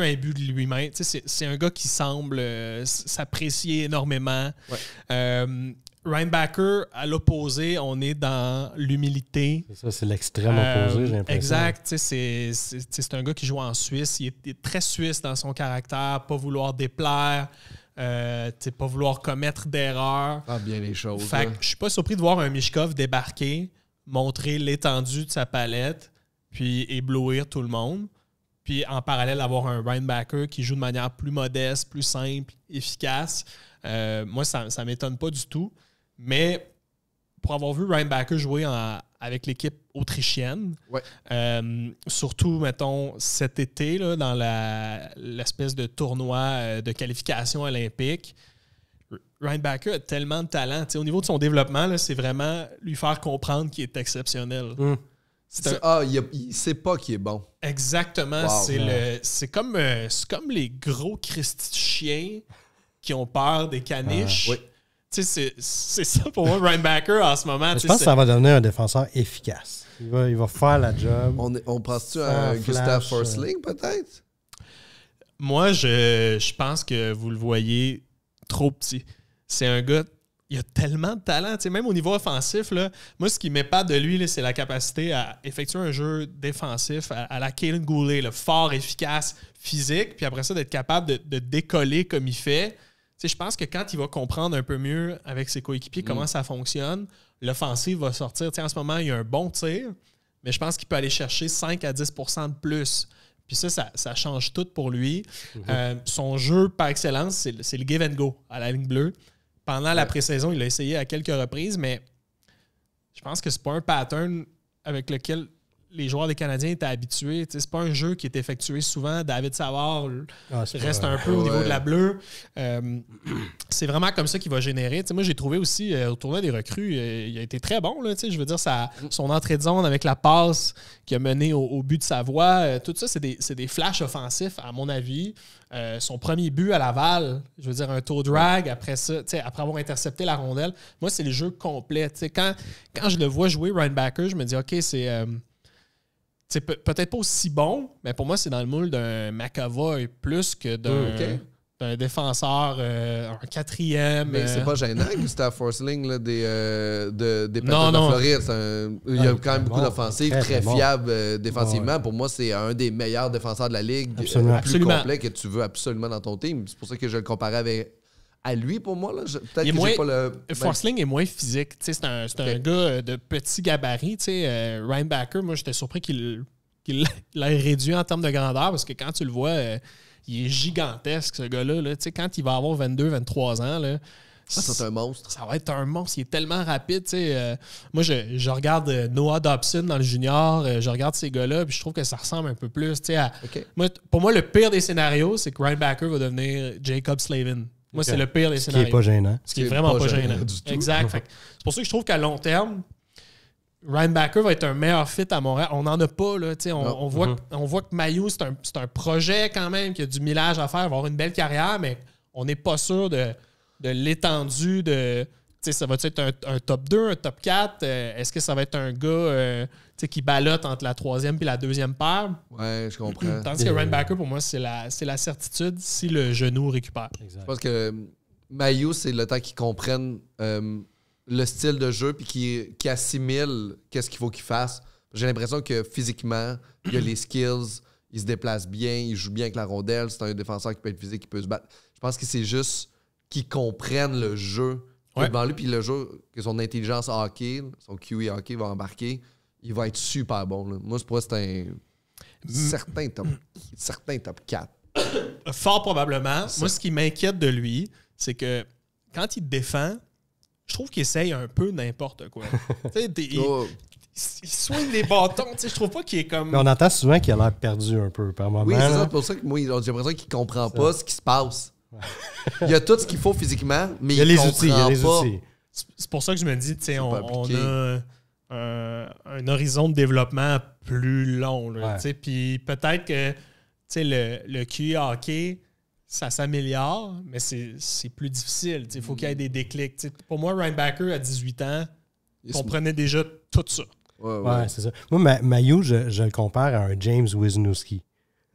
imbu de lui-même. C'est un gars qui semble s'apprécier énormément. Ouais. Reinbacher, à l'opposé, on est dans l'humilité. C'est ça, c'est l'extrême opposé, j'ai l'impression. Exact. C'est un gars qui joue en Suisse. Il est très suisse dans son caractère, pas vouloir déplaire, pas vouloir commettre d'erreurs. Ah, bien les choses. Fait que je suis pas surpris de voir un Michkov débarquer, montrer l'étendue de sa palette, puis éblouir tout le monde. Puis en parallèle, avoir un Reinbacher qui joue de manière plus modeste, plus simple, efficace. Moi, ça ne m'étonne pas du tout. Mais pour avoir vu Reinbacher jouer avec l'équipe autrichienne, surtout, mettons, cet été, là, dans l'espèce de tournoi de qualification olympique, Reinbacher a tellement de talent. T'sais, au niveau de son développement, là, c'est vraiment lui faire comprendre qu'il est exceptionnel. Il sait pas qu'il est bon. Exactement. Wow. C'est comme les gros Christy chiens qui ont peur des caniches. Oui. C'est ça pour moi, Reinbacher, en ce moment. Je pense que ça va devenir un défenseur efficace. Il va faire la job. On pense-tu à Gustav Forsling, peut-être? Moi, je pense que vous le voyez trop petit. C'est un gars... Il a tellement de talent. T'sais, même au niveau offensif, là, moi, ce qui m'épate de lui, là, c'est la capacité à effectuer un jeu défensif à la Kaelin Goulet, fort, efficace, physique, puis après ça, d'être capable de décoller comme il fait. Je pense que quand il va comprendre un peu mieux avec ses coéquipiers comment ça fonctionne, l'offensive va sortir. En ce moment, il y a un bon tir, mais je pense qu'il peut aller chercher 5 à 10% de plus. Puis ça change tout pour lui. Son jeu par excellence, c'est le give and go à la ligne bleue. Pendant la pré-saison, il l'a essayé à quelques reprises, mais je pense que c'est pas un pattern avec lequel les joueurs des Canadiens étaient habitués. C'est pas un jeu qui est effectué souvent. David Savard reste un peu au niveau de la bleue. C'est vraiment comme ça qu'il va générer. Moi, j'ai trouvé aussi au tournoi des recrues, il a été très bon. Là, je veux dire, son entrée de zone avec la passe qui a mené au but de Savoie, tout ça, c'est des flashs offensifs, à mon avis. Son premier but à Laval, je veux dire, un toe drag, après ça, après avoir intercepté la rondelle. Moi, c'est le jeu complet. Quand je le vois jouer Reinbacher, je me dis, OK, c'est peut-être pas aussi bon, mais pour moi, c'est dans le moule d'un McAvoy plus que d'un défenseur, un quatrième. Mais c'est pas gênant, Gustav Forsling là, des Panthers de Floride. Il y a quand même beaucoup d'offensives, très fiable défensivement. Pour moi, c'est un des meilleurs défenseurs de la Ligue, plus complet que tu veux absolument dans ton team. C'est pour ça que je le comparais à lui, pour moi. Là. Peut-être que j'ai pas le... Forsling est moins physique. C'est un gars de petit gabarit. Reinbacher, moi, j'étais surpris qu'il l'ait réduit en termes de grandeur parce que quand tu le vois, il est gigantesque, ce gars-là. Là. Quand il va avoir 22, 23 ans, là, c'est un monstre. Ça va être un monstre. Il est tellement rapide. Moi, je regarde Noah Dobson dans le junior. Je regarde ces gars-là, puis je trouve que ça ressemble un peu plus. Pour moi, le pire des scénarios, c'est que Reinbacher va devenir Jacob Slavin. Moi, c'est le pire des Ce qui scénarios. n'est pas gênant. Ce qui est vraiment pas gênant. Du tout. Exact. Fait que c'est pour ça que je trouve qu'à long terme, Ryan Backer va être un meilleur fit à Montréal. On n'en a pas. Là, on voit que Mailloux, c'est un projet quand même, qui a du millage à faire, va avoir une belle carrière, mais on n'est pas sûr de l'étendue de... ça va être un top 2, un top 4? Est-ce que ça va être un gars qui ballotte entre la troisième et la deuxième paire? Ouais, je comprends. Tandis que Ryan Backer, pour moi, c'est la certitude si le genou récupère. Exact. Je pense que Mailloux, c'est le temps qu'ils comprennent le style de jeu puis qu'ils assimilent qu'est-ce qu'il faut qu'il fasse. J'ai l'impression que physiquement, il a les skills, il se déplace bien, il joue bien avec la rondelle, c'est un défenseur qui peut être physique, qui peut se battre. Je pense que c'est juste qu'ils comprennent le jeu devant lui, puis le jeu, que son intelligence hockey, son QE hockey va embarquer, il va être super bon. Là. Moi, pour moi, c'est un certain top 4. Fort probablement. Moi, ce qui m'inquiète de lui, c'est que quand il défend, je trouve qu'il essaye un peu n'importe quoi. Il soigne des bâtons. Je trouve pas qu'il est comme... Mais on entend souvent qu'il a l'air perdu un peu par moment. Oui, c'est ça. C'est pour ça que moi, j'ai l'impression qu'il comprend pas ce qui se passe. Il y a tout ce qu'il faut physiquement, mais il comprend pas. Les outils. C'est pour ça que je me dis, on a un horizon de développement plus long. Puis peut-être que le QI hockey, ça s'améliore, mais c'est plus difficile. Il faut qu'il y ait des déclics. Pour moi, Ryan Backer, à 18 ans, comprenait déjà tout ça. Ouais, c'est ça. Moi, Mailloux, je le compare à un James Wisniewski.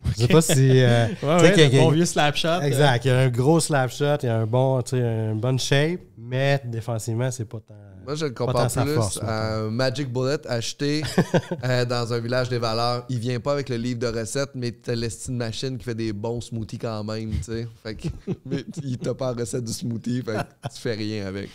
Je sais pas si... un bon vieux slap shot. Exact. Il y a un gros slap shot, il y a une bonne shape, mais défensivement, c'est pas tant... Moi, je le compare plus à un Magic Bullet acheté dans un village des valeurs. Il vient pas avec le livre de recettes, mais t'as l'estime machine qui fait des bons smoothies quand même, tu sais. Fait que, mais il t'a pas la recette du smoothie, fait que tu fais rien avec.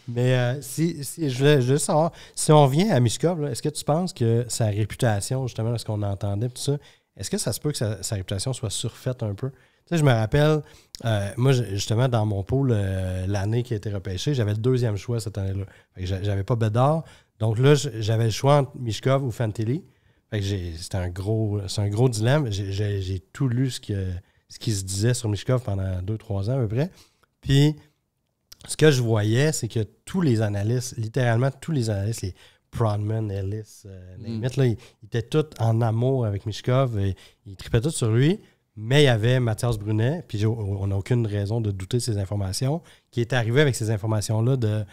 Mais si je voulais juste savoir, si on vient à Michkov, est-ce que tu penses que sa réputation, justement, de ce qu'on entendait, tout ça, est-ce que ça se peut que sa réputation soit surfaite un peu? Tu sais, je me rappelle, moi, justement, dans mon pool, l'année qui a été repêchée, j'avais le 2e choix cette année-là. J'avais pas Bédard. Donc là, j'avais le choix entre Michkov ou Fantilli. C'est un gros dilemme. J'ai tout lu ce qui se disait sur Michkov pendant 2-3 ans à peu près. Puis, ce que je voyais, c'est que tous les analystes, littéralement tous les analystes, les Prodman, Ellis, là, ils étaient tous en amour avec Michkov et ils tripaient tous sur lui. Mais il y avait Mathias Brunet, puis on n'a aucune raison de douter de ces informations, qui est arrivé avec ces informations-là de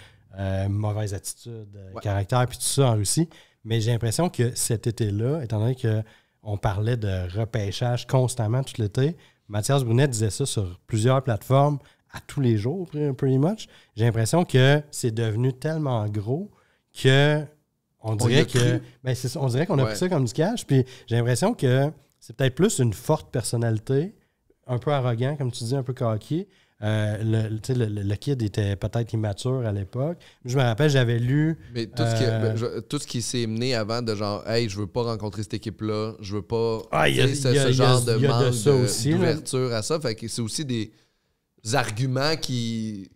mauvaise attitude, caractère, puis tout ça en Russie. Mais j'ai l'impression que cet été-là, étant donné qu'on parlait de repêchage constamment tout l'été, Mathias Brunet disait ça sur plusieurs plateformes à tous les jours, pretty much. J'ai l'impression que c'est devenu tellement gros que on dirait qu'on a pris ça comme du cash. Puis j'ai l'impression que c'est peut-être plus une forte personnalité, un peu arrogant, comme tu dis, un peu cocky. Le kid était peut-être immature à l'époque. Je me rappelle, j'avais lu... Mais tout ce qui s'est mené avant de genre « Hey, je veux pas rencontrer cette équipe-là, je veux pas... » ce genre de manque d'ouverture à ça. Fait que c'est aussi des arguments qui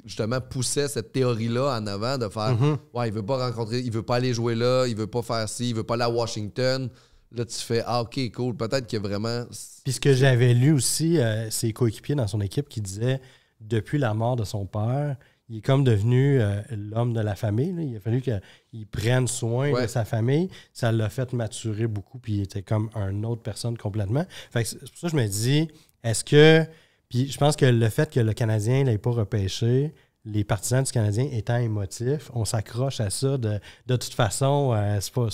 justement poussaient cette théorie-là en avant de faire ouais, il veut pas rencontrer, il veut pas aller jouer là, il veut pas faire ci, il veut pas aller à Washington. Là, tu fais ah, OK, cool. Peut-être qu'il y a vraiment. Puis ce que j'avais lu aussi, ses coéquipiers dans son équipe qui disaient depuis la mort de son père, il est comme devenu l'homme de la famille. Là. Il a fallu qu'il prenne soin de sa famille. Ça l'a fait maturer beaucoup, puis il était comme une autre personne complètement. Fait que c'est pour ça que je me dis, est-ce que. Puis je pense que le fait que le Canadien ne l'ait pas repêché, les partisans du Canadien étant émotifs, on s'accroche à ça. De toute façon, c'est pas,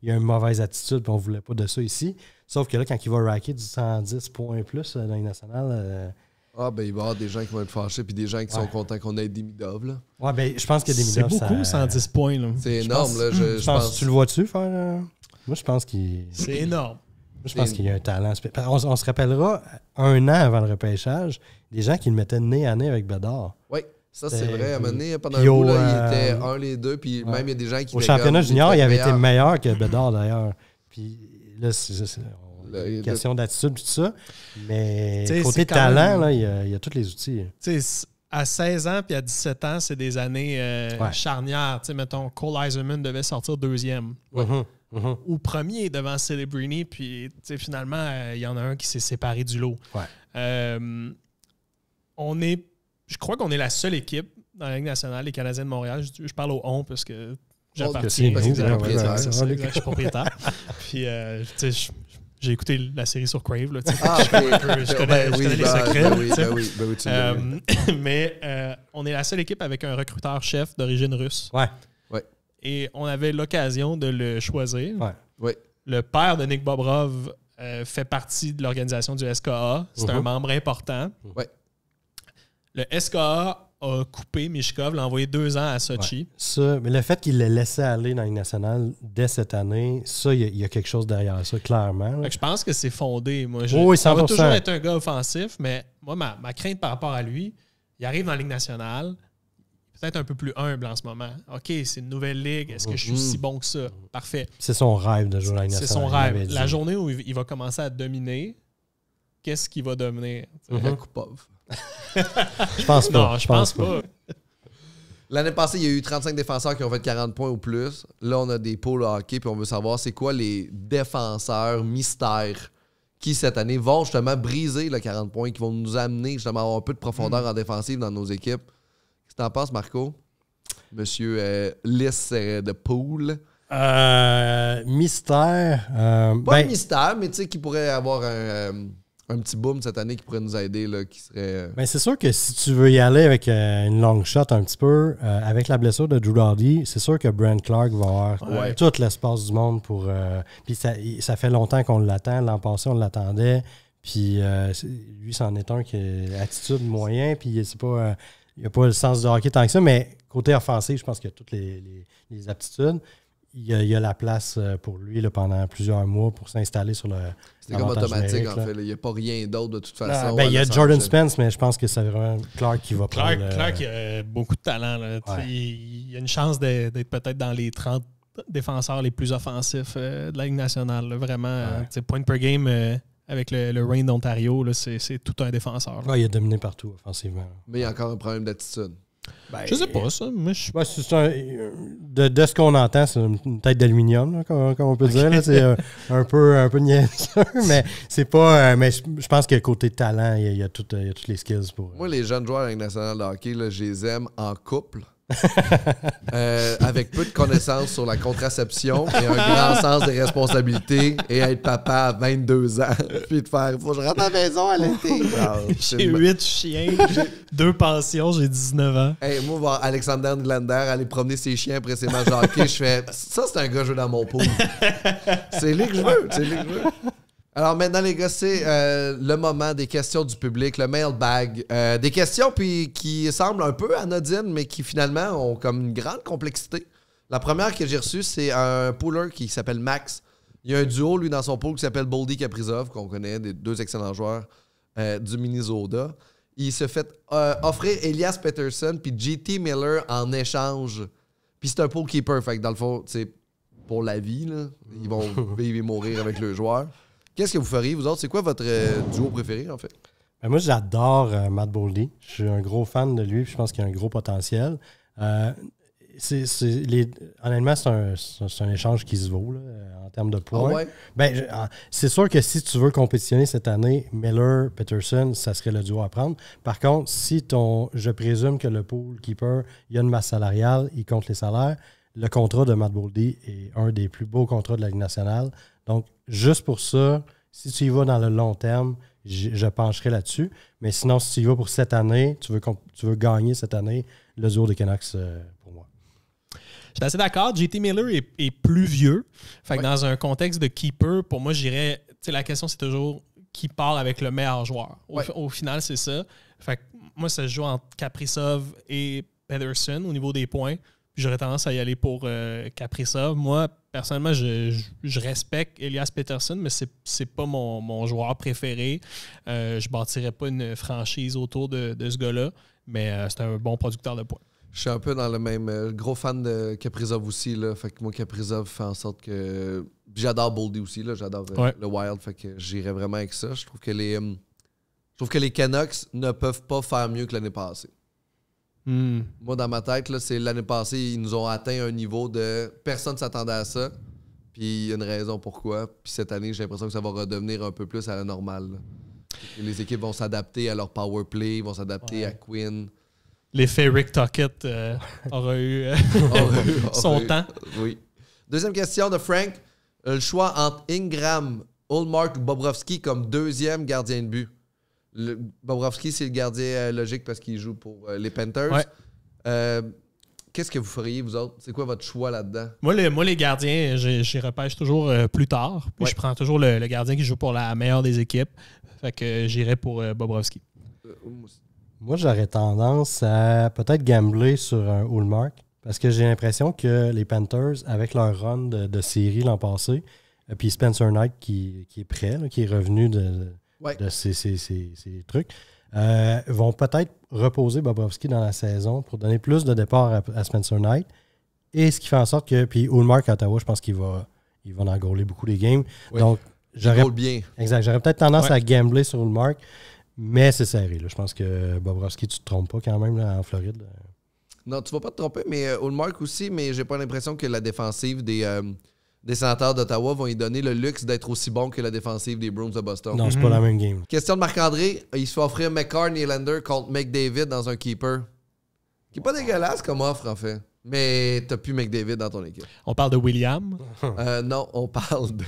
il y a une mauvaise attitude et on ne voulait pas de ça ici. Sauf que là, quand il va racker du 110 points plus dans les nationales... il va y avoir des gens qui vont être fâchés puis des gens qui sont contents qu'on ait Demidov. Là. Ouais, ben, je pense que Demidov... C'est beaucoup, 110 points. Là. C'est énorme. Je pense. Tu le vois-tu faire... Moi, je pense qu'il... C'est énorme. Moi, je pense qu'il y a un talent. On se rappellera, 1 an avant le repêchage, des gens qui le mettaient nez à nez avec Bédard. Oui. Ça, c'est vrai. À un moment donné, pendant un bout, là, il était un, les deux. Puis même, il y a des gens qui... Au championnat junior, il avait été meilleur que Bédard, d'ailleurs. Puis là, c'est une question d'attitude, tout ça. Mais côté talent, là, il y a tous les outils. À 16 ans puis à 17 ans, c'est des années charnières. Mettons, Cole Eiserman devait sortir 2e. Ou premier devant Celebrini. Puis finalement, il y en a un qui s'est séparé du lot. Ouais. On est je crois qu'on est la seule équipe dans la Ligue nationale, les Canadiens de Montréal. Je parle au on parce que j'appartiens. Parce que c'est propriétaire. Je suis propriétaire. Puis, tu sais, j'ai écouté la série sur Crave. Là, je connais les secrets. Mais on est la seule équipe avec un recruteur-chef d'origine russe. Ouais. Et on avait l'occasion de le choisir. Ouais. Le père de Nick Bobrov fait partie de l'organisation du SKA. C'est un membre important. Ouais. Le SKA a coupé Michkov, l'a envoyé 2 ans à Sochi. Ouais. Ça, mais le fait qu'il l'ait laissé aller dans la Ligue nationale dès cette année, ça, il y a quelque chose derrière ça, clairement. Je pense que c'est fondé. Moi, oui, 100%. Ça va toujours être un gars offensif, mais moi, ma crainte par rapport à lui, il arrive dans la Ligue nationale, peut-être un peu plus humble en ce moment. OK, c'est une nouvelle ligue. Est-ce que je suis si bon que ça? Parfait. C'est son rêve de jouer dans la Ligue nationale. C'est son rêve. La journée où il va commencer à dominer, qu'est-ce qu'il va dominer? Kupov. Je pense pas. Non, je pense pas. L'année passée, il y a eu 35 défenseurs qui ont fait 40 points ou plus. Là, on a des pôles hockey, puis on veut savoir c'est quoi les défenseurs mystères qui, cette année, vont justement briser le 40 points, qui vont nous amener justement à avoir un peu de profondeur en défensive dans nos équipes. Qu'est-ce que t'en penses, Marco? Monsieur Lys de Pool. Mystère. Pas un mystère, mais tu sais, qui pourrait avoir un petit boom cette année qui pourrait nous aider, là, qui serait... Ben c'est sûr que si tu veux y aller avec une long shot un petit peu, avec la blessure de Drew Doughty, c'est sûr que Brent Clark va avoir tout l'espace du monde pour... puis ça fait longtemps qu'on l'attend. L'an passé, on l'attendait. Puis lui, c'en est un qui a attitude moyen. Puis c'est pas... il n'a pas le sens du hockey tant que ça, mais côté offensif, je pense qu'il y a toutes les aptitudes. Il y a la place pour lui là, pendant plusieurs mois pour s'installer sur le... C'est comme automatique, en fait. Il n'y a pas rien d'autre de toute façon. Il y a Jordan Spence, mais je pense que c'est vraiment Clark qui va prendre... Clark a beaucoup de talent. Là. Ouais. Il a une chance d'être peut-être dans les 30 défenseurs les plus offensifs de la Ligue nationale. Là. Vraiment, point per game... avec le Reign d'Ontario, là, c'est tout un défenseur. Ouais, il a dominé partout offensivement. Mais il y a encore un problème d'attitude. Je sais pas ça. Mais de ce qu'on entend, c'est une tête d'aluminium, comme on peut dire. Là, c'est un peu niaiseux, mais c'est pas. Mais je pense que côté talent, il y a toutes les skills pour. Moi, les jeunes joueurs de la Ligue nationale de hockey, là, je les aime en couple. Avec peu de connaissances sur la contraception et un grand sens des responsabilités et être papa à 22 ans puis de faire faut que je rentre à la maison à l'été. J'ai 8 chiens, 2 pensions, j'ai 19 ans. Hey, moi voir Alexander Nylander aller promener ses chiens après ses matchs de hockey, je fais ça c'est un gars joué dans mon pool. C'est lui que je veux, Alors maintenant les gars, c'est le moment des questions du public, le mailbag. Des questions puis qui semblent un peu anodines, mais qui finalement ont comme une grande complexité. La première que j'ai reçue, c'est un pooler qui s'appelle Max. Il y a un duo, lui, dans son pool qui s'appelle Boldy Kaprizov, qu'on connaît, des 2 excellents joueurs du Minnesota. Il se fait offrir Elias Pettersson puis JT Miller en échange. Puis c'est un pool keeper, fait que dans le fond, c'est pour la vie, là. Ils vont vivre et mourir avec le joueur. Qu'est-ce que vous feriez, vous autres? C'est quoi votre duo préféré, en fait? Ben moi, j'adore Matt Boldy. Je suis un gros fan de lui. Je pense qu'il a un gros potentiel. Honnêtement, c'est un échange qui se vaut là, en termes de points. Ah ouais? C'est sûr que si tu veux compétitionner cette année, Miller, Pettersson, ça serait le duo à prendre. Par contre, je présume que le pool keeper, il y a une masse salariale, il compte les salaires. Le contrat de Matt Boldy est un des plus beaux contrats de la Ligue nationale. Donc, juste pour ça, si tu y vas dans le long terme, je pencherai là-dessus. Mais sinon, si tu y vas pour cette année, tu veux gagner cette année, le duo des Canucks pour moi. Je suis assez d'accord. JT Miller est plus vieux. Fait que dans un contexte de keeper, pour moi, j'irais... La question, c'est toujours qui part avec le meilleur joueur. Au final, c'est ça. Fait que moi, ça se joue entre Kaprizov et Pettersson au niveau des points. J'aurais tendance à y aller pour Kaprizov. Moi, personnellement, je respecte Elias Pettersson, mais c'est pas mon joueur préféré. Je bâtirais pas une franchise autour de ce gars-là, mais c'est un bon producteur de points. Je suis un peu dans le même... gros fan de Kaprizov aussi. Là, fait que moi, Kaprizov fait en sorte que... J'adore Boldy aussi. Là, j'adore le Wild. Fait que j'irais vraiment avec ça. Je trouve que les Canucks ne peuvent pas faire mieux que l'année passée. Moi, dans ma tête, là, c'est l'année passée, ils nous ont atteint un niveau de... Personne ne s'attendait à ça. Puis il y a une raison pourquoi. Puis cette année, j'ai l'impression que ça va redevenir un peu plus à la normale. Les équipes vont s'adapter à leur power play, vont s'adapter à Quinn. L'effet Rick Tocchet aura eu son temps. Oui. Deuxième question de Frank. Le choix entre Ingram, Ullmark ou Bobrovsky comme deuxième gardien de but. Bobrovsky, c'est le gardien logique parce qu'il joue pour les Panthers. Ouais. Qu'est-ce que vous feriez, vous autres? C'est quoi votre choix là-dedans? Moi, les gardiens, j'y repêche toujours plus tard. Puis je prends toujours le gardien qui joue pour la meilleure des équipes. Fait que j'irai pour Bobrovsky. Moi, j'aurais tendance à peut-être gambler sur un Ullmark parce que j'ai l'impression que les Panthers, avec leur run de série l'an passé, puis Spencer Knight qui est prêt, là, qui est revenu de ces trucs, vont peut-être reposer Bobrovsky dans la saison pour donner plus de départ à Spencer Knight. Et ce qui fait en sorte que... Puis Ullmark à Ottawa, je pense qu'il va en gauler beaucoup les games. Oui. Donc, j'aurais bien. Exact. J'aurais peut-être tendance à gambler sur Ullmark, mais c'est serré. Là. Je pense que Bobrovsky, tu te trompes pas quand même là, en Floride. Non, tu vas pas te tromper, mais Ullmark aussi, mais j'ai pas l'impression que la défensive des Sénateurs d'Ottawa vont lui donner le luxe d'être aussi bon que la défensive des Bruins de Boston. Non, c'est pas la même game. Question de Marc-André. Il se fait offrir McCarr Nylander contre McDavid dans un keeper. Qui est pas dégueulasse comme offre, en fait. Mais t'as plus McDavid dans ton équipe. On parle de William. Non, on parle de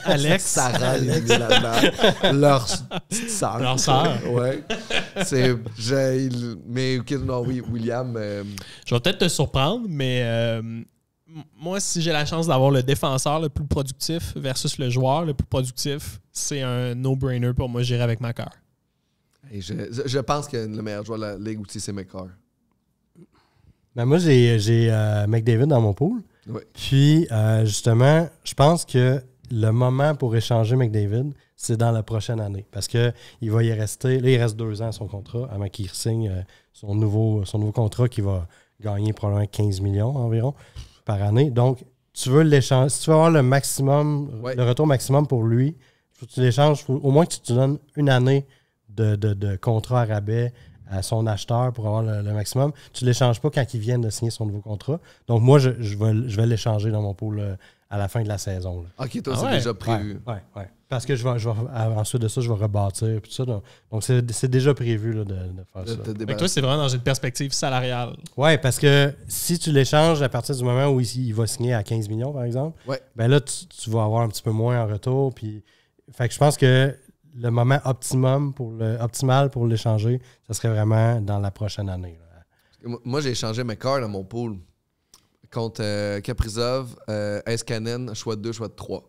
Alex. Sarah et Nylander. Leur petite sœur. Leur sœur. Ouais. Mais non, oui, William... Je vais peut-être te surprendre, mais... moi, si j'ai la chance d'avoir le défenseur le plus productif versus le joueur le plus productif, c'est un no-brainer pour moi. J'irai avec McCarr. Et je pense que le meilleur joueur de la Ligue aussi, c'est McCarr. Ben moi, j'ai McDavid dans mon pool. Oui. Puis, justement, je pense que le moment pour échanger McDavid, c'est dans la prochaine année. Parce qu'il va y rester... Là, il reste 2 ans à son contrat avant qu'il signe son nouveau contrat qui va gagner probablement 15 millions environ par année. Donc, tu veux l'échange. Si tu veux avoir le maximum, le retour maximum pour lui, il faut que tu l'échanges. Au moins que tu te donnes une année de contrat à rabais à son acheteur pour avoir le maximum. Tu ne l'échanges pas quand il vient de signer son nouveau contrat. Donc, moi, je vais l'échanger dans mon pool à la fin de la saison. Là. OK, toi, c'est déjà prévu. Oui. Parce que ensuite de ça, je vais rebâtir. Tout ça, donc c'est déjà prévu là, de faire ça. Donc toi, c'est vraiment dans une perspective salariale. Oui, parce que si tu l'échanges à partir du moment où il va signer à 15 millions, par exemple, ben là, tu vas avoir un petit peu moins en retour. Puis, fait que je pense que le moment optimal pour l'échanger, ça serait vraiment dans la prochaine année. Là. Moi, j'ai échangé McCarr dans mon pool contre Kaprizov, Heiskanen, choix de 2, choix de 3.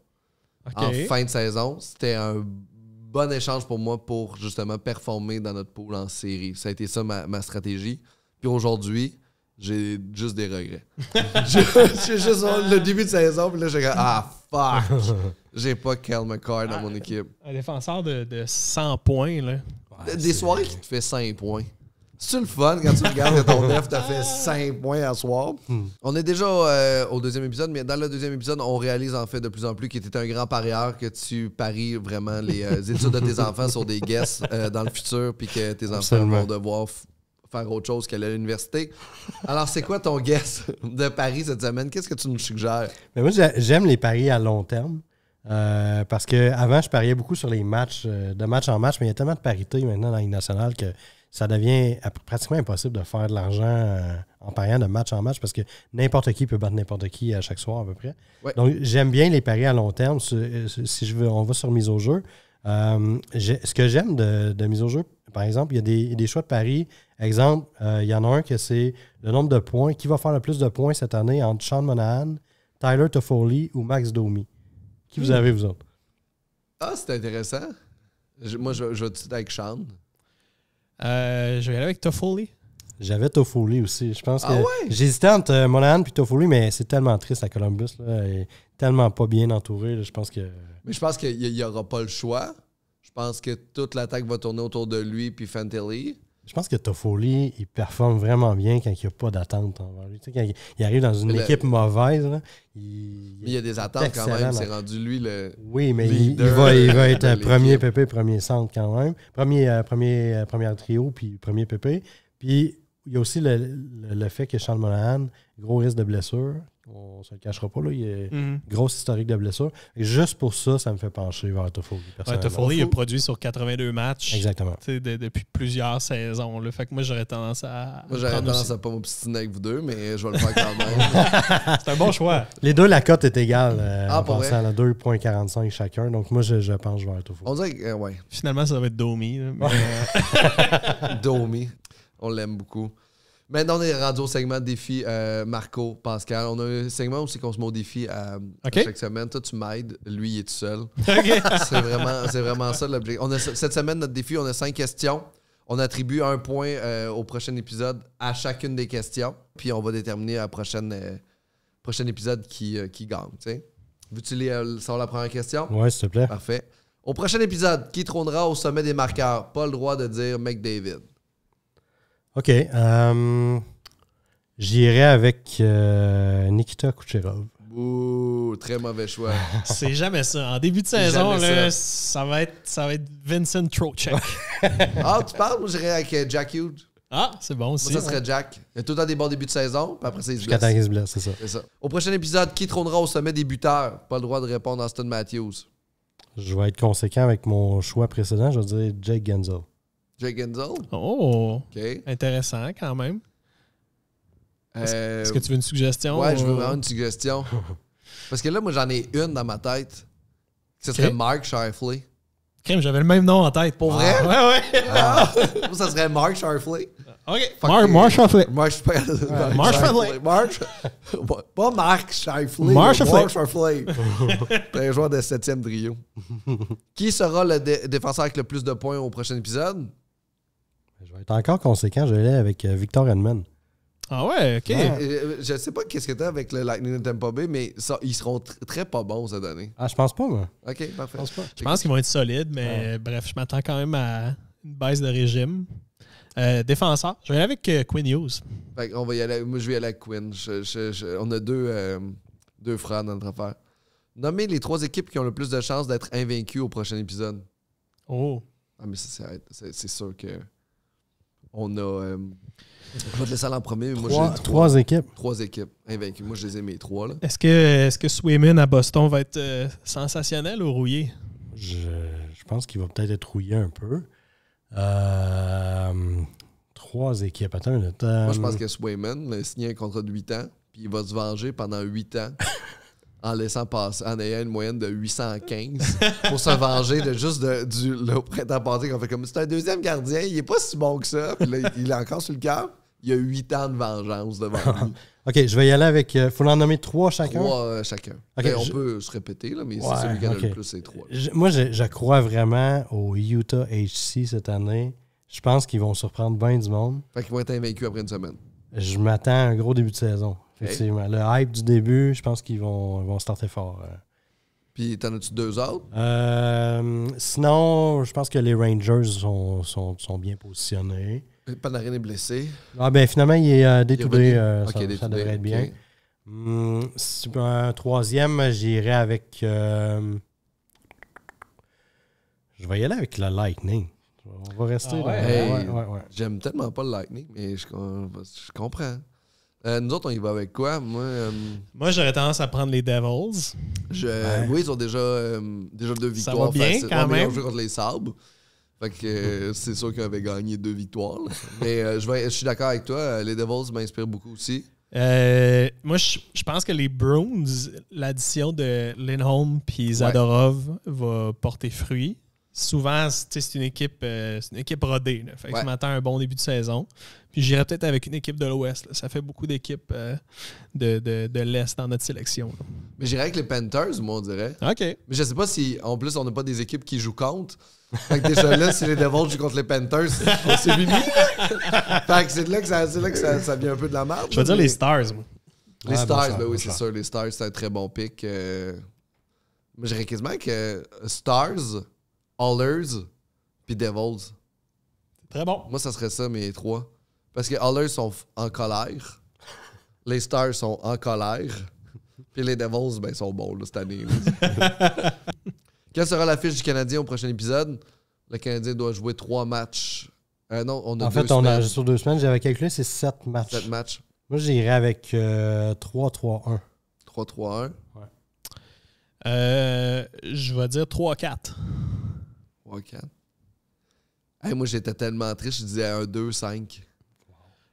Okay. En fin de saison, c'était un bon échange pour moi pour justement performer dans notre pool en série. Ça a été ça ma stratégie. Puis aujourd'hui, j'ai juste des regrets. j'ai juste le début de saison, puis là, j'ai fuck! J'ai pas Cal McCarr dans mon équipe. Un défenseur de 100 points, là. Des soirées qui te fait 5 points. C'est le fun quand tu regardes que ton def t'a fait 5 points à soir. On est déjà au deuxième épisode, mais dans le deuxième épisode, on réalise en fait de plus en plus que tu es un grand parieur, que tu paries vraiment les études de tes enfants sur des guesses dans le futur, puis que tes enfants vont devoir faire autre chose qu'aller à l'université. Alors, c'est quoi ton guess de paris cette semaine? Qu'est-ce que tu nous suggères? Mais moi, j'aime les paris à long terme. Parce qu'avant, je pariais beaucoup sur les matchs, de match en match, mais il y a tellement de parité maintenant dans la Ligue nationale que ça devient pratiquement impossible de faire de l'argent en pariant de match en match parce que n'importe qui peut battre n'importe qui à chaque soir à peu près. Ouais. Donc, j'aime bien les paris à long terme. Si on va sur mise au jeu, ce que j'aime de mise au jeu, par exemple, il y a des choix de paris. Exemple, il y en a un que c'est le nombre de points. Qui va faire le plus de points cette année entre Sean Monahan, Tyler Toffoli ou Max Domi? Qui vous avez, vous autres? Ah, c'est intéressant. Moi, je vais tout avec Sean. Je vais aller avec Toffoli. J'avais Toffoli aussi. Je pense que j'hésitais entre Monahan et Toffoli, mais c'est tellement triste à Columbus. Là, il est tellement pas bien entouré. Là, je pense que... Mais je pense qu'il n'y aura pas le choix. Je pense que toute l'attaque va tourner autour de lui puis Fantilli. Je pense que Toffoli, il performe vraiment bien quand il n'y a pas d'attente envers lui. Tu sais, quand il arrive dans une équipe mauvaise, là, il y a des attentes quand même. C'est rendu lui le Oui, mais il va être premier PP, premier centre quand même. Premier trio, puis premier PP. Puis il y a aussi le fait que Sean Monahan, gros risque de blessure. On se le cachera pas. Là. Il y a une grosse historique de blessures. Et juste pour ça, ça me fait pencher vers Toffoli. Toffoli a produit sur 82 matchs. Exactement. Depuis plusieurs saisons. Là. Fait que moi, j'aurais tendance à. Moi, j'aurais tendance à pas m'obstiner avec vous deux, mais je vais le faire quand même. C'est un bon choix. Les deux, la cote est égale. En pour passant à 2,45 chacun. Donc, moi, je pense vers Toffoli. On dirait que, ouais. Finalement, ça va être Domi. Domi. On l'aime beaucoup. Maintenant, on est rendu au segment défi Marco, Pascal. On a un segment aussi qu'on se met au défi à chaque semaine. Toi, tu m'aides. Lui, il est tout seul. Okay. C'est vraiment ça l'objectif. Cette semaine, notre défi, on a 5 questions. On attribue 1 point au prochain épisode à chacune des questions. Puis on va déterminer à prochain épisode qui gagne. T'sais. Veux-tu savoir la première question? Oui, s'il te plaît. Parfait. Au prochain épisode, qui trônera au sommet des marqueurs? Pas le droit de dire McDavid. OK. J'irai avec Nikita Kucherov. Ouh, très mauvais choix. C'est jamais ça. En début de saison, là, ça va être Vincent Trocheck. Ah, tu parles? Moi, j'irais avec Jack Hughes. Ah, c'est bon aussi. Moi, ça serait Jack. Il a tout le temps des bons débuts de saison, puis après, c'est jusqu'à temps qu'il se blesse, c'est ça. Au prochain épisode, qui trônera au sommet des buteurs? Pas le droit de répondre à Austin Matthews. Je vais être conséquent avec mon choix précédent. Je vais dire Jake Gensel. Jake Gensel? Oh! OK. Intéressant, quand même. Est-ce que tu veux une suggestion? Ouais, je veux vraiment une suggestion. Parce que là, moi, j'en ai une dans ma tête. Ce serait Mark Scheifele. Crème, j'avais le même nom en tête. Pour vrai? Ouais. Moi, ça serait Mark Scheifele. OK. Mark Scheifele. Pas Mark Scheifele. Mark Scheifele. C'est un joueur de 7e trio. Qui sera le défenseur avec le plus de points au prochain épisode? Je vais être encore conséquent. Je vais aller avec Victor Hedman. Ah ouais, OK. Je sais pas qu'est-ce que t'as avec le Lightning de Tampa Bay, mais ça, ils seront très pas bons cette année. Ah, je pense pas, moi. OK, parfait. Je pense qu'ils vont être solides, mais bref, je m'attends quand même à une baisse de régime. Défenseur, je vais aller avec Quinn Hughes. Fait on va y aller. Moi, je vais y aller avec Quinn. On a deux frères dans notre affaire. Nommez les 3 équipes qui ont le plus de chances d'être invaincues au prochain épisode. Oh. Ah, mais c'est sûr que on a... je vais te laisser aller en premier. Mais moi, j'ai 3 équipes. 3 équipes invaincues. Moi, je les ai mes 3. Là. Est-ce que Swayman à Boston va être sensationnel ou rouillé? Je pense qu'il va peut-être être rouillé un peu. 3 équipes. Attends une minute. Moi, je pense que Swayman a signé un contrat de 8 ans, puis il va se venger pendant 8 ans en laissant passer, en ayant une moyenne de 815 pour se venger de juste le printemps passé qu'on fait comme c'est un deuxième gardien, il est pas si bon que ça, puis là, il est encore sur le cœur. Il y a 8 ans de vengeance devant lui. OK, je vais y aller avec... faut en nommer 3 chacun? 3 chacun. Okay, on peut se répéter, là, mais c'est celui qui en a le plus, c'est 3. Moi, je crois vraiment au Utah HC cette année. Je pense qu'ils vont surprendre bien du monde. Fait qu'ils vont être invaincus après une semaine. Je m'attends à un gros début de saison. Effectivement. Le hype du début, je pense qu'ils vont starter fort. Puis, t'en as-tu 2 autres? Sinon, je pense que les Rangers sont bien positionnés. Panarin est blessé. Ah ben finalement, il est day-to-day. Ça devrait être bien. Un 3e, j'irai avec... je vais y aller avec le Lightning. On va rester là. J'aime tellement pas le Lightning, mais je comprends. Nous autres, on y va avec quoi? Moi, j'aurais tendance à prendre les Devils. Oui, ils ont déjà 2 victoires. Ça va bien quand même. Ils ont joué contre les Sabres. Fait que c'est sûr qu'ils avaient gagné 2 victoires. Là. Mais je suis d'accord avec toi. Les Devils m'inspirent beaucoup aussi. Moi, je pense que les Bruins, l'addition de Lindholm et Zadorov va porter fruit. Souvent, c'est une équipe rodée. Là. Fait que je m'attends à un bon début de saison. Puis j'irai peut-être avec une équipe de l'Ouest. Là. Ça fait beaucoup d'équipes de l'Est dans notre sélection. Là. Mais j'irai avec les Panthers, moi, on dirait. OK. Mais je sais pas si, en plus, on n'a pas des équipes qui jouent contre. Fait que déjà là, si les Devils jouent contre les Panthers, c'est fini. Fait que c'est là que ça vient un peu de la merde. Je vais dire les Stars, moi. Les Stars, oui, c'est sûr. Les Stars, c'est un très bon pick. Mais j'irais quasiment avec Stars, Oilers, puis Devils. Très bon. Moi, ça serait ça, mes 3. Parce que Oilers sont en colère. Les Stars sont en colère. Puis les Devils, ben, sont bons là, cette année. Quelle sera la fiche du Canadien au prochain épisode? Le Canadien doit jouer 3 matchs. Non, on a en 2 fait, semaines. sur 2 semaines, j'avais calculé, c'est 7 matchs. 7 matchs. Moi, j'irais avec 3-3-1. 3-3-1. Je vais dire 3-4. 3-4. Hey, moi, j'étais tellement triste, je disais un 2-5.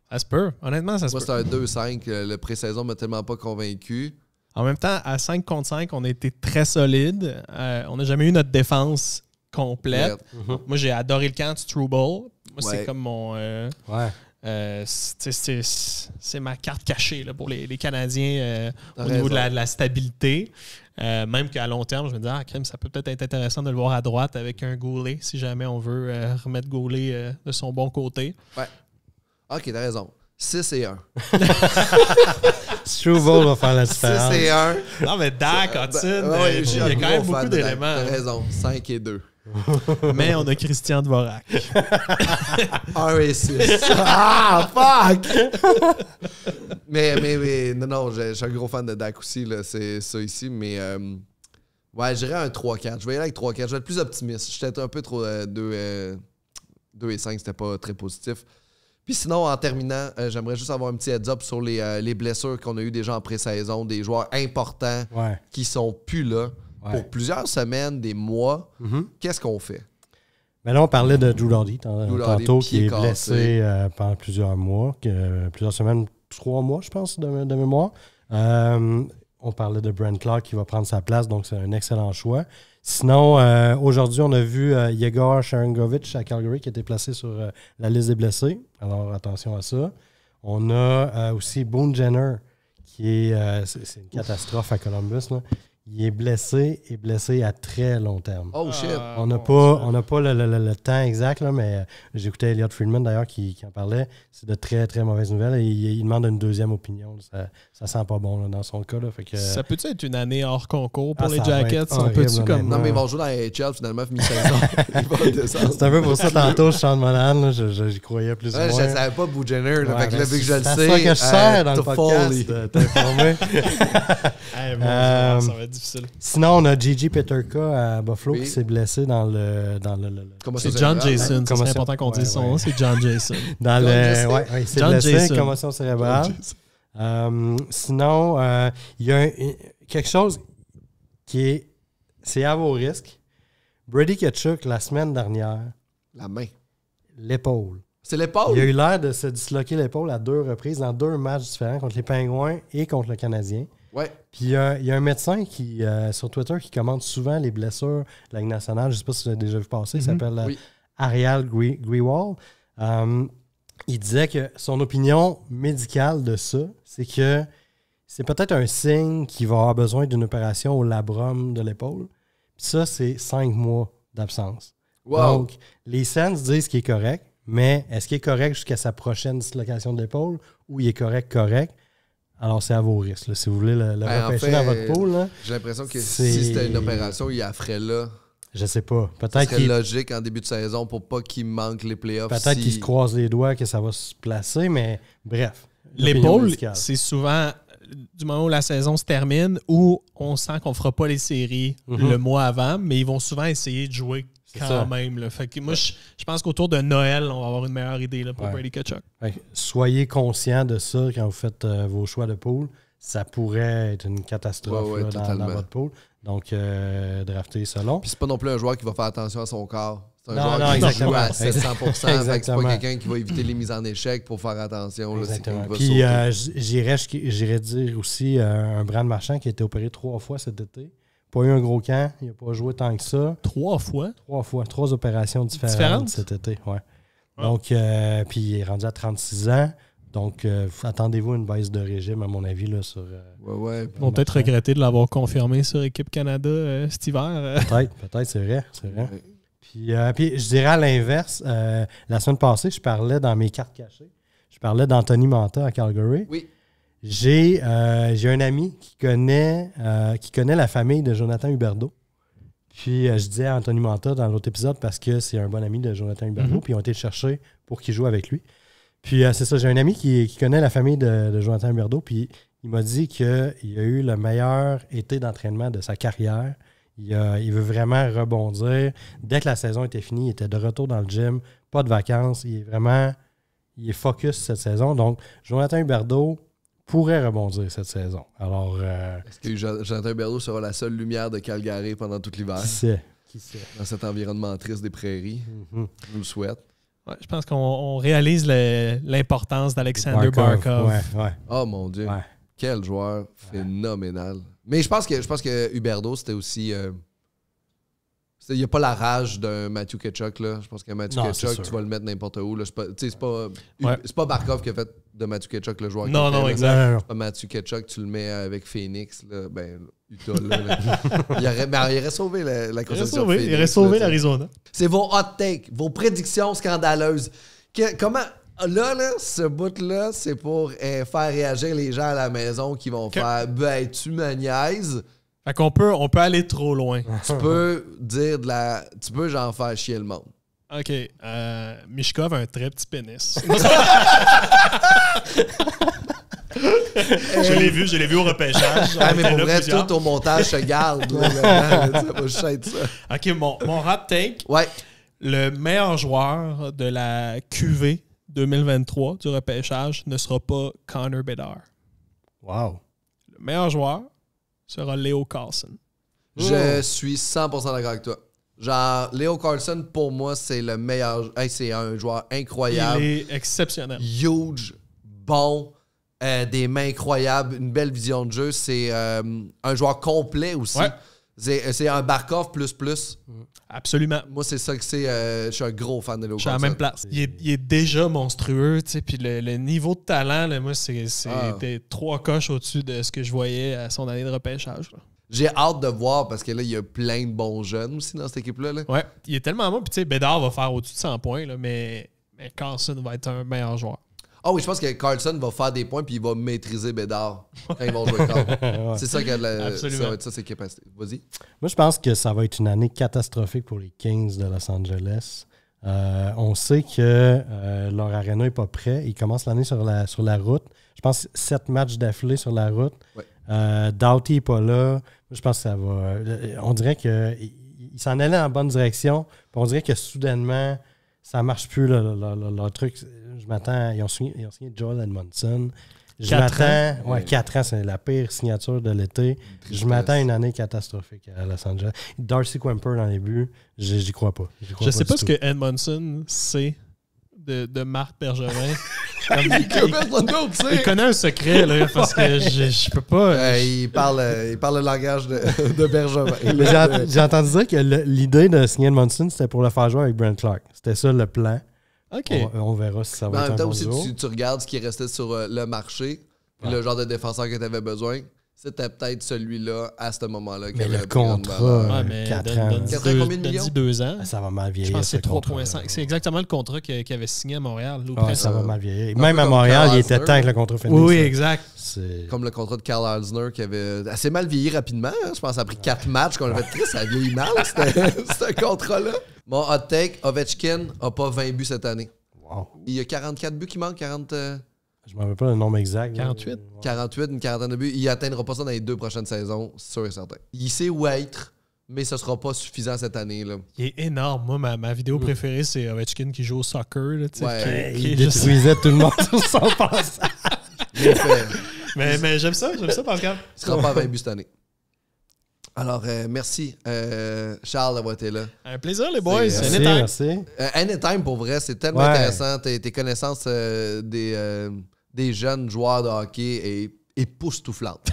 Ça se peut. Honnêtement, ça se peut. Moi, c'était un 2-5. Le pré-saison m'a tellement pas convaincu. En même temps, à 5 contre 5, on a été très solide. On n'a jamais eu notre défense complète. Moi, j'ai adoré le camp de Struble. Moi, c'est comme mon... c'est ma carte cachée là, pour les Canadiens au niveau de la stabilité. Même qu'à long terme, je me dis, crème, ça peut peut-être être intéressant de le voir à droite avec un Goulet, si jamais on veut remettre Goulet de son bon côté. Ouais. OK, t'as raison. 6-1. Struble va faire la différence. 6-1. Non, mais Dak, Hudson, il y a quand même beaucoup d'éléments. T'as raison. 5-2. Mais on a Christian Dvorak. 1-6. Fuck! mais non, je suis un gros fan de Dak aussi, là, c'est ça ici, mais ouais, je dirais un 3-4. Je vais y aller avec 3-4. Je vais être plus optimiste. J'étais un peu trop 2-5, c'était pas très positif. Puis sinon, en terminant, j'aimerais juste avoir un petit heads-up sur les blessures qu'on a eues déjà en pré-saison, des joueurs importants qui sont plus là. Pour plusieurs semaines, des mois, qu'est-ce qu'on fait? Mais là, on parlait de Drew Doughty tantôt, qui est blessé pendant plusieurs mois, plusieurs semaines, 3 mois, je pense, de mémoire. On parlait de Brent Clark qui va prendre sa place, donc c'est un excellent choix. Sinon, aujourd'hui, on a vu Yegor Sharangovich à Calgary qui a été placé sur la liste des blessés. Alors, attention à ça. On a aussi Boone Jenner, qui est... c'est une catastrophe à Columbus, là. Il est blessé à très long terme. Oh shit! On n'a pas le temps exact, là, mais j'écoutais Elliot Friedman d'ailleurs qui en parlait. C'est de très, très mauvaises nouvelles. Et il demande une deuxième opinion. Ça sent pas bon là, dans son cas. Là, fait que, ça peut-être être une année hors concours pour les Jackets? On peut-tu comme... Non, mais ils vont jouer dans la HL finalement, mi-saison. C'est un peu pour ça tantôt, Sean Monahan, j'y croyais plus ou moins. Je ne savais pas Bougener. Vu que je le sais. C'est ça que je sers dans le podcast. T'es informé. Ça va être difficile. Sinon, on a Gigi Peterka à Buffalo qui s'est blessé dans le c'est John Jason. C'est important qu'on dise son nom. C'est John Jason. Il s'est blessé, commotion cérébrale. Sinon, il y a quelque chose c'est à vos risques. Brady Tkachuk, la semaine dernière. La main. L'épaule. C'est l'épaule? Il a eu l'air de se disloquer l'épaule à 2 reprises dans 2 matchs différents contre les Pingouins et contre le Canadien. Ouais. Puis il y a un médecin qui sur Twitter qui commente souvent les blessures de la Ligue nationale. Je ne sais pas si vous avez déjà vu passer. Il s'appelle Ariel Grewal. Il disait que son opinion médicale de ça, c'est que c'est peut-être un signe qu'il va avoir besoin d'une opération au labrum de l'épaule. Puis ça, c'est 5 mois d'absence. Wow. Donc, les Sens disent qu'il est correct, mais est-ce qu'il est correct jusqu'à sa prochaine dislocation de l'épaule ou il est correct? Alors, c'est à vos risques. Là. Si vous voulez le repêcher dans votre pool. Là, j'ai l'impression que si c'était une opération, il la ferait là. Je sais pas. Peut-être serait logique en début de saison pour pas qu'il manque les playoffs. Peut-être qu'il se croise les doigts, que ça va se placer, mais bref. L'épaule, c'est souvent du moment où la saison se termine où on sent qu'on fera pas les séries le mois avant, mais ils vont souvent essayer de jouer quand même. Là. Fait que moi, je pense qu'autour de Noël, on va avoir une meilleure idée là, pour Brady Tkachuk. Soyez conscients de ça quand vous faites vos choix de pool. Ça pourrait être une catastrophe là, dans votre pool. Donc, drafter selon. Puis c'est pas non plus un joueur qui va faire attention à son corps. C'est un joueur qui joue à 700%. Fait que c'est pas quelqu'un qui va éviter les mises en échec pour faire attention. Exactement. Puis j'irais dire aussi un Brand Marchand qui a été opéré 3 fois cet été. Pas eu un gros camp, il n'a pas joué tant que ça. 3 fois? 3 fois. 3 opérations différentes cet été. Ouais. Donc, puis il est rendu à 36 ans. Donc, attendez-vous une baisse de régime, à mon avis. Là, sur, ils vont peut-être regretter de l'avoir confirmé sur Équipe Canada cet hiver. Peut-être, c'est vrai. Ouais. Puis, je dirais à l'inverse, la semaine passée, je parlais dans mes cartes cachées. Je parlais d'Anthony Mantha à Calgary. Oui. J'ai un ami qui connaît la famille de Jonathan Huberdeau. Puis je disais à Anthony Mantha dans l'autre épisode parce que c'est un bon ami de Jonathan Huberdeau. Puis ils ont été le chercher pour qu'il joue avec lui. Puis c'est ça, j'ai un ami qui connaît la famille de Jonathan Huberdeau. Puis il m'a dit qu'il a eu le meilleur été d'entraînement de sa carrière. Il veut vraiment rebondir. Dès que la saison était finie, il était de retour dans le gym, pas de vacances. Il est focus cette saison. Donc, Jonathan Huberdeau pourrait rebondir cette saison. Alors, est-ce que Jonathan Huberdeau sera la seule lumière de Calgary pendant tout l'hiver? Qui sait? Dans cet environnement triste des prairies. Je vous le souhaite. Ouais, je pense qu'on réalise l'importance d'Alexander Barkov. Ouais. Oh mon Dieu. Ouais. Quel joueur phénoménal. Mais je pense que Huberdeau, c'était aussi... il n'y a pas la rage d'un Matthew Tkachuk, là. Je pense que Matthew Tkachuk, tu vas le mettre n'importe où. Là. C'est pas Barkov qui a fait de Matthew Tkachuk le joueur. Non, exact. C'est pas Matthew Tkachuk, tu le mets avec Phoenix, là, Utah, là. il aurait sauvé la concession de Phoenix. Il aurait sauvé l'Arizona. C'est vos hot takes, vos prédictions scandaleuses. Comment... Là, ce bout-là, c'est pour faire réagir les gens à la maison qui vont faire « tu me niaises ». Fait qu'on peut aller trop loin. Tu peux dire tu peux genre faire chier le monde. OK. Mishkov a un très petit pénis. Je l'ai vu au repêchage. Mais pour vrai, tout au montage se garde. Ça. OK, mon hot take. Ouais. Le meilleur joueur de la QV 2023 du repêchage ne sera pas Connor Bedard. Wow. Le meilleur joueur sera Leo Carlson. Je suis 100% d'accord avec toi. Genre, Leo Carlson, pour moi, c'est le meilleur. C'est un joueur incroyable. Il est exceptionnel. Huge, bon, des mains incroyables, une belle vision de jeu. C'est un joueur complet aussi. Ouais. C'est un Barkov plus. Absolument. Moi, c'est ça que c'est. Je suis un gros fan de Leo Carlson. Je suis à la même place. Il est déjà monstrueux. Puis le niveau de talent, là, moi, c'est des 3 coches au-dessus de ce que je voyais à son année de repêchage. Là. J'ai hâte de voir parce que là, il y a plein de bons jeunes aussi dans cette équipe-là. Là. Ouais, il est tellement bon. Puis, tu sais, Bédard va faire au-dessus de 100 points, là, mais Carlson va être un meilleur joueur. Ah oui, je pense que Carlson va faire des points puis il va maîtriser Bédard quand ils vont jouer tard. C'est ça que ça va être ça, ses capacités. Vas-y. Moi, je pense que ça va être une année catastrophique pour les Kings de Los Angeles. On sait que leur aréna n'est pas prêt. Ils commencent l'année sur la route. Je pense 7 matchs d'affilée sur la route. Ouais. Doughty n'est pas là. Je pense que ça va... On dirait qu'il s'en allait en bonne direction. Puis on dirait que soudainement, ça ne marche plus, leur truc. Je m'attends... Ils ont signé Joel Edmondson. 4 ans. Ouais, 4 ans, c'est la pire signature de l'été. Je m'attends à une année catastrophique à Los Angeles. Darcy Kuemper dans les buts, j'y crois pas. Je sais pas ce que Edmondson sait de Marc Bergevin. Il connaît un secret, là, parce que je peux pas... il parle le langage de Bergevin. J'ai entendu dire que l'idée de signer Edmondson, c'était pour le faire jouer avec Brent Clark. C'était ça le plan. Okay. On verra si ça va être un bon duo. Si tu regardes ce qui restait sur le marché, le genre de défenseur que tu avais besoin, c'était peut-être celui-là à ce moment-là. Mais le contrat, 4 ans. 4 ans, combien de millions? 2 ans. Ça va mal vieillir. Je pense que c'est 3,5. C'est exactement le contrat qu'il avait signé à Montréal. Ça va mal vieillir. Même à Montréal, il était temps que le contrat finisse. Oui, exact. Comme le contrat de Carl Alsner qui avait assez mal vieilli rapidement. Je pense que ça a pris 4 matchs qu'on avait triste. Ça a vieilli mal, ce contrat-là. Mon hot take, Ovechkin n'a pas 20 buts cette année. Wow. Il y a 44 buts qui manquent, 40... Je ne me rappelle pas le nombre exact. 48. 48, une quarantaine de buts. Il n'atteindra pas ça dans les 2 prochaines saisons, c'est sûr et certain. Il sait où être, mais ce ne sera pas suffisant cette année. Là. Il est énorme. Moi, ma vidéo préférée, c'est Ovechkin qui joue au soccer. Là, il détruisait tout le monde sur son passage. mais j'aime ça, Pascal. Il ne sera pas à 20 buts cette année. Alors, merci, Charles, d'avoir été là. Un plaisir, les boys. Merci. Anytime, pour vrai, c'est tellement intéressant. Tes connaissances des jeunes joueurs de hockey est époustouflante.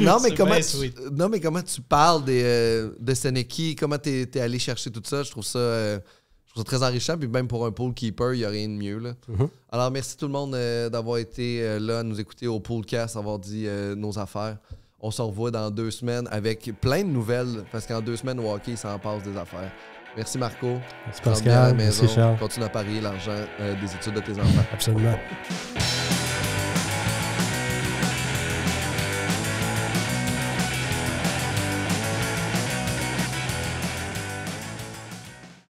Non, mais comment tu parles de Seneki, comment tu es allé chercher tout ça, je trouve ça très enrichissant. Puis même pour un pool keeper, il n'y a rien de mieux. Là. Alors, merci tout le monde d'avoir été là, nous écouter au Poolcast, d'avoir dit nos affaires. On se revoit dans 2 semaines avec plein de nouvelles, parce qu'en 2 semaines, au hockey, il s'en passe des affaires. Merci Marco. Merci Pascal. Merci Charles. Continue à parier l'argent des études de tes enfants. Absolument.